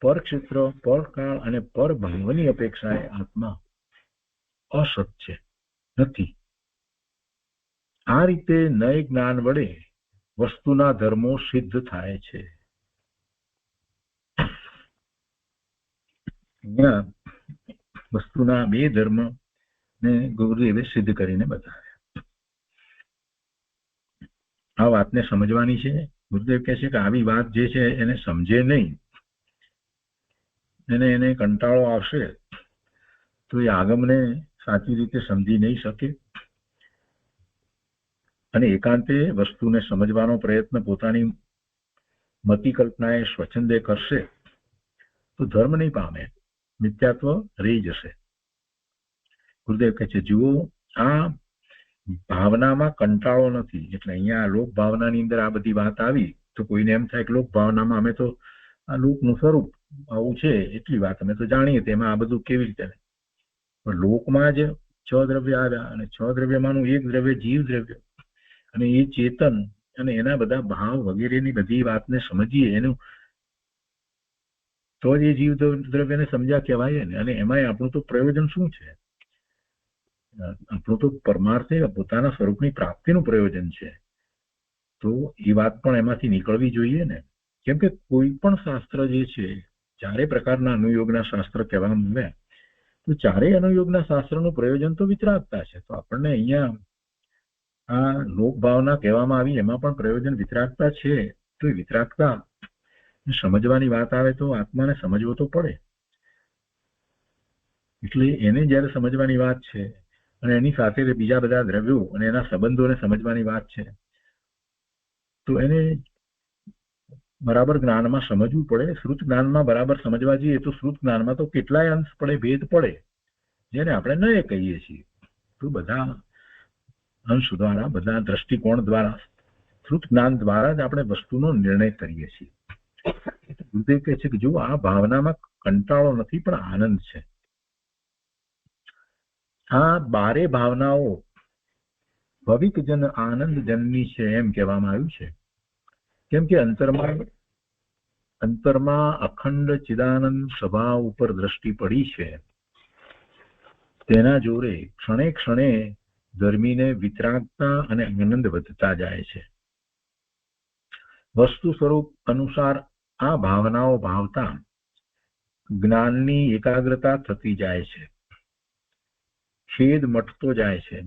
Speaker 2: પર ક્ષેત્ર, પર કાળ અને પર ભાવની અપેક્ષાએ આત્મા અસત છે, નથી. આ રીતે નય જ્ઞાન વડે વસ્તુના ધર્મો સિદ્ધ થાય છે. અહીંયા વસ્તુના બે ધર્મ ને ગુરુદેવે સિદ્ધ કરીને બતાવ્યા. આ વાતને સમજવાની છે. ગુરુદેવ કહે છે કે આવી વાત જે છે એને સમજે નહીં, એને કંટાળો આવશે તો એ આગમને સાચી રીતે સમજી નહીં શકે. અને એકાંતે વસ્તુને સમજવાનો પ્રયત્ન પોતાની મતિ કલ્પનાએ સ્વચ્છંદે કરશે તો ધર્મ નહીં પામે, મિથ્યાત્વ રહી જશે. ગુરુદેવ કહે છે જુઓ આ ભાવનામાં કંટાળો નથી. એટલે અહીંયા લોક ભાવનાની અંદર આ બધી વાત આવી તો કોઈને એમ થાય કે લોક ભાવનામાં અમે તો આ લોકનું સ્વરૂપ આવું છે એટલી વાત અમે તો જાણીએ, તેમાં આ બધું કેવી રીતે? પણ લોકમાં જ 6 દ્રવ્ય આવ્યા અને 6 દ્રવ્યમાંનું એક દ્રવ્ય જીવ દ્રવ્ય અને એ ચેતન અને એના બધા ભાવ વગેરેની બધી વાતને સમજીએ એનું તો જ એ જીવ દ્રવ્યને સમજ્યા કહેવાય ને. અને એમાંય આપણું તો પ્રયોજન શું છે? આપણું તો પરમાર્થે પોતાના સ્વરૂપની પ્રાપ્તિનું પ્રયોજન છે. તો એ વાત પણ એમાંથી નીકળવી જોઈએ ને. કેમ કે કોઈ પણ શાસ્ત્ર જે છે, 4 પ્રકારના અનુયોગના શાસ્ત્ર કહેવામાં આવ્યા તો 4 અનુયોગના શાસ્ત્રનું પ્રયોજન તો વિતરાગતા છે. તો આપણને અહીંયા આ લોકભાવના કહેવામાં આવી એમાં પણ પ્રયોજન વિતરાગતા છે. તો એ વિતરાગતા સમજવાની વાત આવે તો આત્માને સમજવો તો પડે. એટલે એને જ્યારે સમજવાની વાત છે અને એની સાથે બીજા બધા દ્રવ્યો અને એના સંબંધોને સમજવાની વાત છે તો એને બરાબર જ્ઞાનમાં સમજવું પડે. શ્રુત જ્ઞાનમાં બરાબર સમજવા જઈએ તો શ્રુત જ્ઞાનમાં તો કેટલાય અંશ પડે, ભેદ પડે, જેને આપણે નય કહીએ છીએ. તો બધા અંશ દ્વારા, બધા દ્રષ્ટિકોણ દ્વારા, શ્રુત જ્ઞાન દ્વારા જ આપણે વસ્તુનો નિર્ણય કરીએ છીએ. ગુરુદેવ કહે છે કે જો આ ભાવનામાં કંટાળો નથી પણ આનંદ છે. આ 12 ભાવનાઓ ભવિક જન આનંદ જનની છે એમ કહેવામાં આવ્યું છે. કેમ કે અંતરમાં અખંડ ચિદાનંદ સ્વભાવ ઉપર દ્રષ્ટિ પડી છે. તેના જોરે ક્ષણે ક્ષણે ધર્મીને વિતરાગતા અને આનંદ વધતા જાય છે. વસ્તુ સ્વરૂપ અનુસાર આ ભાવનાઓ ભાવતા જ્ઞાનની એકાગ્રતા થતી જાય છે, ખેદ મટતો જાય છે,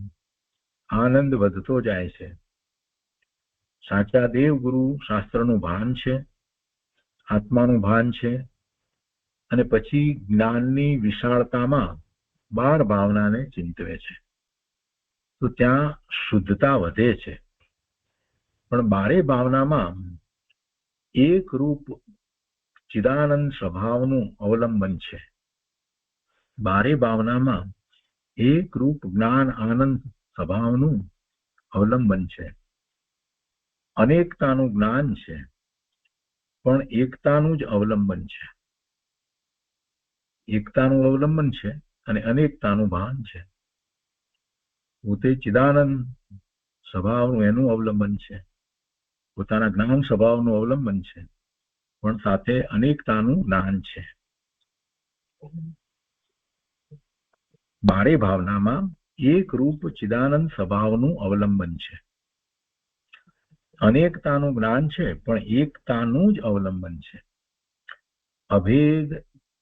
Speaker 2: આનંદ વધતો જાય છે. સાચા દેવ ગુરુ શાસ્ત્રનું ભાન છે, આત્માનું ભાન છે અને પછી જ્ઞાનની વિશાળતામાં 12 ભાવનાને ચિંતવે છે તો ત્યાં શુદ્ધતા વધે છે. પણ 12 ભાવનામાં એક રૂપ ચિદાનંદ સ્વભાવનું અવલંબન છે. 12 ભાવનામાં એક રૂપ જ્ઞાન આનંદ સ્વભાવનું અવલંબન છે. અનેકતાનું જ્ઞાન છે પણ એકતાનું જ અવલંબન છે. એકતાનું અવલંબન છે અને અનેકતાનું ભાન છે. પોતે ચિદાનંદ સ્વભાવનું એનું અવલંબન છે, પોતાના જ્ઞાન સ્વભાવનું અવલંબન છે પણ સાથે અનેકતાનું જ્ઞાન છે. 12 ભાવનામાં એક રૂપ ચિદાનંદ સ્વભાવનું અવલંબન છે, અનેકતાનું જ્ઞાન છે પણ એકતાનું જ અવલંબન છે. અભેદ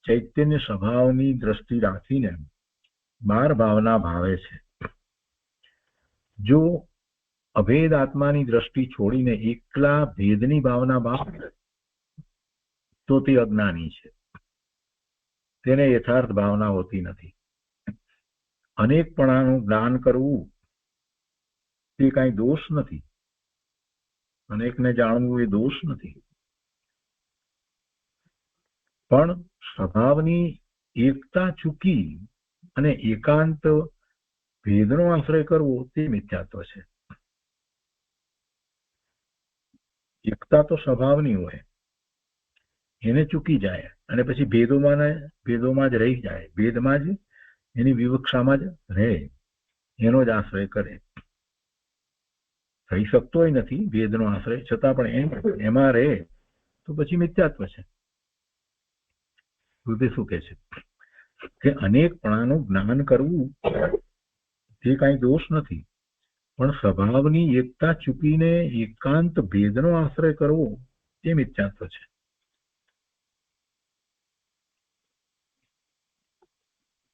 Speaker 2: ચૈતન્ય સ્વભાવની દ્રષ્ટિ રાખીને 12 ભાવના ભાવે છે. જો અભેદ આત્માની દ્રષ્ટિ છોડીને એકલા ભેદની ભાવના બાંધે તો તે અજ્ઞાની છે, તેને યથાર્થ ભાવના હોતી નથી. અનેકપણાનું જ્ઞાન કરવું તે કાંઈ દોષ નથી, અનેકને જાણવું એ દોષ નથી, પણ સ્વભાવની એકતા ચૂકી અને એકાંત ભેદનો આશ્રય કરવો તે મિથ્યાત્વ છે. એકતા તો સ્વભાવની હોય, એને ચૂકી જાય અને પછી ભેદોમાં જ રહી જાય, ભેદમાં જ એની વિવક્ષામાં જ રહે, એનો જ આશ્રય કરે. થઈ શકતોય નથી ભેદનો આશ્રય, છતાં પણ એમાં રહે તો પછી મિથ્યાત્વ છે. ગુરુદેવ શું કહે છે કે અનેકપણાનું જ્ઞાન કરવું તે કાંઈ દોષ નથી, પણ સ્વભાવની એકતા ચૂકીને એકાંત ભેદનો આશ્રય કરવો તે મિથ્યાત્વ છે.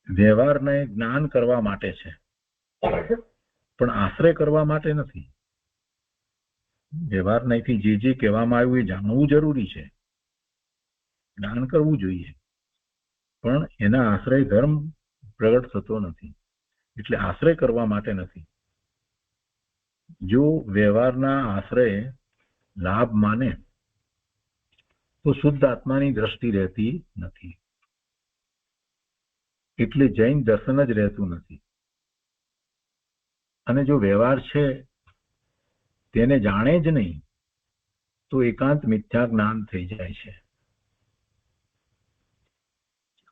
Speaker 2: વ્યવહારને જ્ઞાન કરવા માટે છે, પણ આશ્રય કરવા માટે નથી. વ્યવહાર નહીંથી જે કહેવામાં આવ્યું એ જાણવું જરૂરી છે, જ્ઞાન કરવું જોઈએ, પણ એના આશ્રય ધર્મ પ્રગટ થતો નથી, એટલે આશ્રય કરવા માટે નથી. જો વ્યવહારના આશ્રય લાભ માને તો શુદ્ધ આત્માની દ્રષ્ટિ રહેતી નથી, એટલે જૈન દર્શન જ રહેતું નથી. અને જો વ્યવહાર છે તેને જાણે જ નહીં તો એકાંત મિથ્યા જ્ઞાન થઈ જાય છે.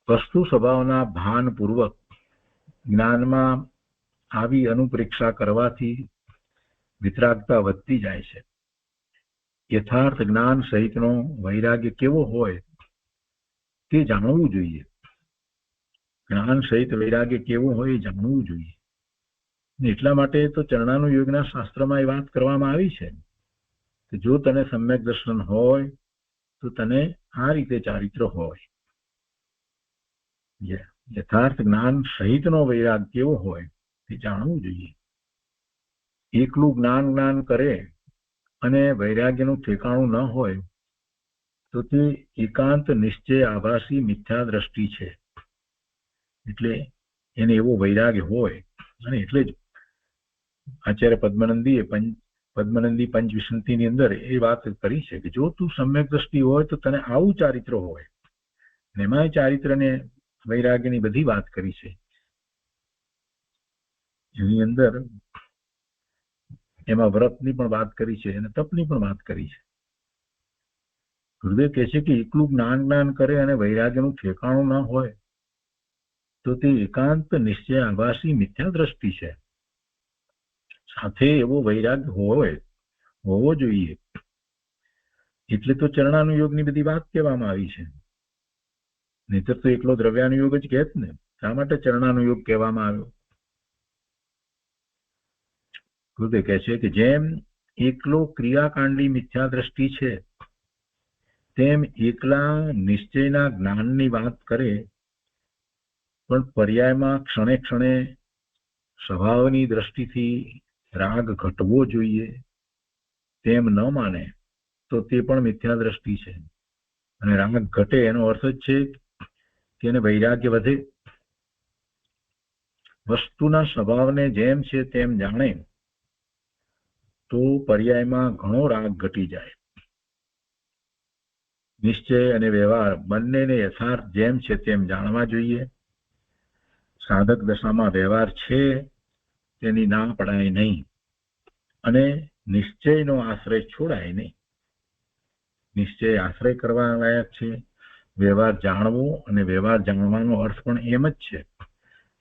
Speaker 2: વસ્તુ સ્વભાવના ભાનપૂર્વક જ્ઞાનમાં આવી અનુપ્રેક્ષા કરવાથી વિતરાગતા વધતી જાય છે. યથાર્થ જ્ઞાન સહિતનો વૈરાગ્ય કેવો હોય તે જાણવું જોઈએ. જ્ઞાન સહિત વૈરાગ્ય કેવો હોય એ જાણવું જોઈએ. એટલા માટે તો ચરણાનુયોગના શાસ્ત્રમાં એ વાત કરવામાં આવી છે કે જો તને સમ્યક દર્શન હોય તો તને આ રીતે ચારિત્ર હોય. યથાર્થ જ્ઞાન સહિતનો વૈરાગ કેવો હોય તે જાણવું જોઈએ. એકલું જ્ઞાન કરે અને વૈરાગ્યનું ઠેકાણું ન હોય તો તે એકાંત નિશ્ચય આભાસી મિથ્યા દ્રષ્ટિ છે. એટલે એને એવો વૈરાગ્ય હોય, અને એટલે જ આચાર્ય પદ્મનંદી પંચવિંશતિની અંદર એ વાત કરી છે કે જો તું સમ્યક દ્રષ્ટિ હોય તો તને આવું ચારિત્ર હોય. એમાં ચારિત્રને વૈરાગ્યની બધી વાત કરી છે. એની અંદર એમાં વ્રતની પણ વાત કરી છે અને તપની પણ વાત કરી છે. ગુરુદેવ કહે છે કે એકલું જ્ઞાન કરે અને વૈરાગ્યનું ઠેકાણું ન હોય તો તે એકાંત નિશ્ચય આભાસી મિથ્યા દ્રષ્ટિ છે. સાથે એવો વૈરાગ હોવો જોઈએ. એટલે તો ચરણાનુયોગની બધી વાત કહેવામાં આવી છે, નહીતર તો એકલો દ્રવ્યાનુયોગ જ કહેત ને. શા માટે ચરણાનુયોગ કહેવામાં આવ્યો? ગુરુદેવ કહે છે કે જેમ એકલો ક્રિયાકાંડી મિથ્યા દ્રષ્ટિ છે, તેમ એકલા નિશ્ચયના જ્ઞાનની વાત કરે પણ પર્યાયમાં ક્ષણે ક્ષણે સ્વભાવની દ્રષ્ટિથી રાગ ઘટવો જોઈએ તેમ ન માને તો તે પણ મિથ્યા દ્રષ્ટિ છે. અને રાગ ઘટે એનો અર્થ જ છે કે એને વૈરાગ્ય વધે. વસ્તુના સ્વભાવને જેમ છે તેમ જાણે તો પર્યાયમાં ઘણો રાગ ઘટી જાય. નિશ્ચય અને વ્યવહાર બંનેને યથાર્થ જેમ છે તેમ જાણવા જોઈએ. સાધક દશામાં વ્યવહાર છે તેની ના પડાય નહીં, અને નિશ્ચયનો આશ્રય છોડાય નહીં. નિશ્ચય આશ્રય કરવા લાયક છે. વ્યવહાર જાણવો, અને વ્યવહાર જાણવાનો અર્થ પણ એમ જ છે.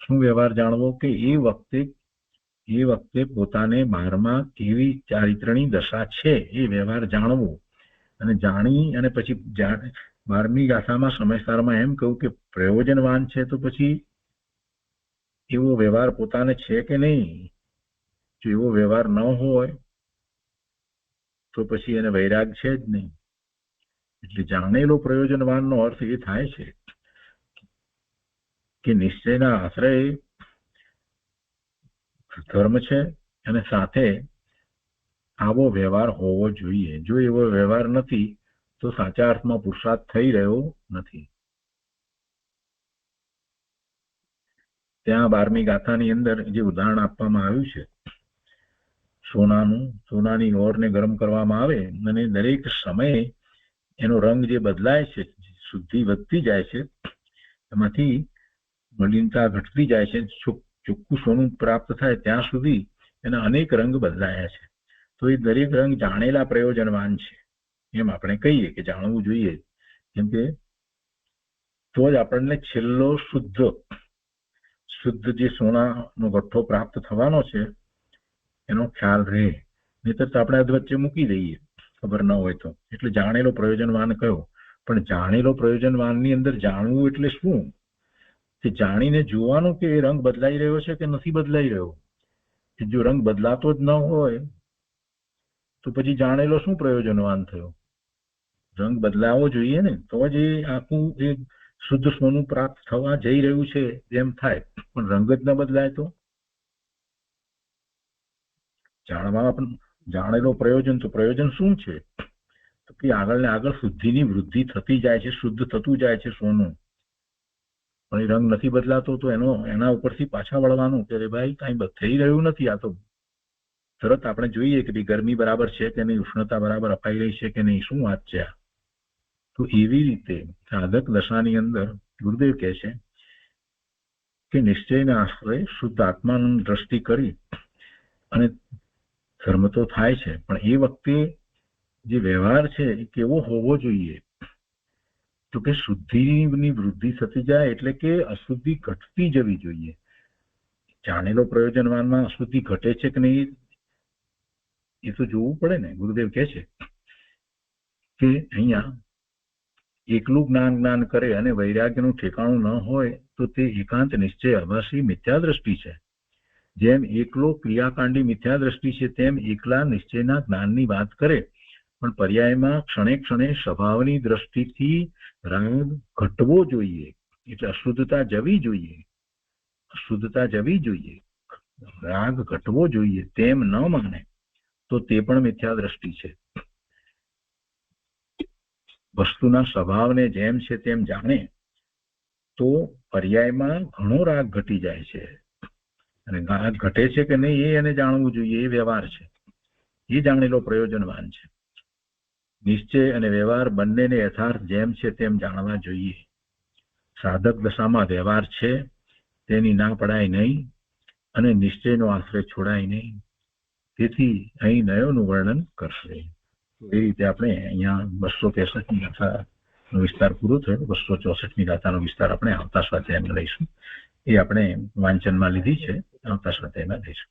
Speaker 2: શું વ્યવહાર જાણવો? કે એ વખતે પોતાને બહારમાં કેવી ચારિત્રની દશા છે એ વ્યવહાર જાણવો, અને જાણી અને પછી 12મી ગાથામાં સમયસારમાં એમ કહ્યું કે પ્રયોજનવાન છે તો પછી એવો વ્યવહાર પોતાને છે કે નહીં. જો એવો વ્યવહાર ન હોય તો પછી એને વૈરાગ છે જ નહીં. એટલે જાણેલો પ્રયોજનવાનનો અર્થ એ થાય છે કે નિશ્ચયના આશ્રય ધર્મ છે, અને સાથે આવો વ્યવહાર હોવો જોઈએ. જો એવો વ્યવહાર નથી તો સાચા અર્થમાં પુરુષાર્થ થઈ રહ્યો નથી. ત્યાં 12મી ગાથાની અંદર જે ઉદાહરણ આપવામાં આવ્યું છે, સોનાની ઓરને ગરમ કરવામાં આવે અને દરેક સમયે એનો રંગ જે બદલાય છે, શુદ્ધિ વધતી જાય છે, એમાંથી મલિનતા ઘટતી જાય છે, ચોખ્ખું સોનું પ્રાપ્ત થાય ત્યાં સુધી એના અનેક રંગ બદલાયા છે. તો એ દરેક રંગ જાણેલા પ્રયોજનવાન છે એમ આપણે કહીએ કે જાણવું જોઈએ. કેમ કે તો જ આપણને છેલ્લો શુદ્ધ જે સોનાનો ગઠ્ઠો પ્રાપ્ત થવાનો છે એનો ખ્યાલ રહે. નહીતર તો આપણે અધવચ્ચે મૂકી દઈએ ખબર ન હોય તો. એટલે જાણેલો પ્રયોજનવાન કયો. પણ જાણેલો પ્રયોજનવાનની અંદર જાણવું એટલે શું? કે જાણીને જોવાનું કે એ રંગ બદલાઈ રહ્યો છે કે નથી બદલાઈ રહ્યો. જો રંગ બદલાતો જ ન હોય તો પછી જાણેલો શું પ્રયોજનવાન થયો? રંગ બદલાવો જોઈએ ને, તો જ એ આખું એ શુદ્ધ સોનું પ્રાપ્ત થવા જઈ રહ્યું છે એમ થાય. પણ રંગ જ ન બદલાય તો જાણેલો પ્રયોજન, તો પ્રયોજન શું છે? તો કે આગળ ને આગળ શુદ્ધિની વૃદ્ધિ થતી જાય છે, શુદ્ધ થતું જાય છે સોનું. પણ એ રંગ નથી બદલાતો તો એના ઉપરથી પાછા વળવાનું કે ભાઈ કાંઈ થઈ રહ્યું નથી. આ તો તરત આપણે જોઈએ કે ભાઈ ગરમી બરાબર છે કે નહીં, ઉષ્ણતા બરાબર અપાઈ રહી છે કે નહીં, શું વાત છે આ. તો એવી રીતે સાધક દશાની અંદર ગુરુદેવ કહે છે કે નિશ્ચયના આશ્રય શુદ્ધ આત્માની દ્રષ્ટિ કરી અને ધર્મ તો થાય છે, પણ એ વખતે જે વ્યવહાર છે એ કેવો હોવો જોઈએ? તો કે શુદ્ધિની વૃદ્ધિ થતી જાય એટલે કે અશુદ્ધિ ઘટતી જવી જોઈએ. જાણેલો પ્રયોજનવાનમાં અશુદ્ધિ ઘટે છે કે નહીં એ તો જોવું પડે ને. ગુરુદેવ કહે છે કે અહીંયા એકલું જ્ઞાન કરે અને વૈરાગ્યનું ઠેકાણું ન હોય તો તે એકાંત નિશ્ચય અભાસી મિથ્યા દ્રષ્ટિ છે. જેમ એકલો ક્રિયાકાંડી મિથ્યા દ્રષ્ટિ છે, તેમ એકલા નિશ્ચયના જ્ઞાનની વાત કરે પણ પર્યાયમાં ક્ષણે ક્ષણે સ્વભાવની દ્રષ્ટિથી રાગ ઘટવો જોઈએ. એટલે અશુદ્ધતા જવી જોઈએ, રાગ ઘટવો જોઈએ તેમ ન માને તો તે પણ મિથ્યા દ્રષ્ટિ છે. વસ્તુના સ્વભાવને જેમ છે તેમ જાણે તો પર્યાયમાં ઘણો રાગ ઘટી જાય છે. અને રાગ ઘટે છે કે નહીં એ એને જાણવું જોઈએ. એ વ્યવહાર છે, એ જાણેલો પ્રયોજનવાન છે. નિશ્ચય અને વ્યવહાર બંનેને યથાર્થ જેમ છે તેમ જાણવા જોઈએ. સાધક દશામાં વ્યવહાર છે તેની ના પડાય નહીં અને નિશ્ચયનો આશ્રય છોડાય નહીં. તેથી અહીં નયોનું વર્ણન કરશે. એ રીતે આપણે અહીંયા 263મી ગાથાનો વિસ્તાર પૂરો થયો. 264મી ગાથાનો વિસ્તાર આપણે આવતા સ્વાધ્યાયમાં લઈશું. એ આપણે વાંચનમાં લીધી છે, આવતા સ્વાધ્યાયમાં લઈશું.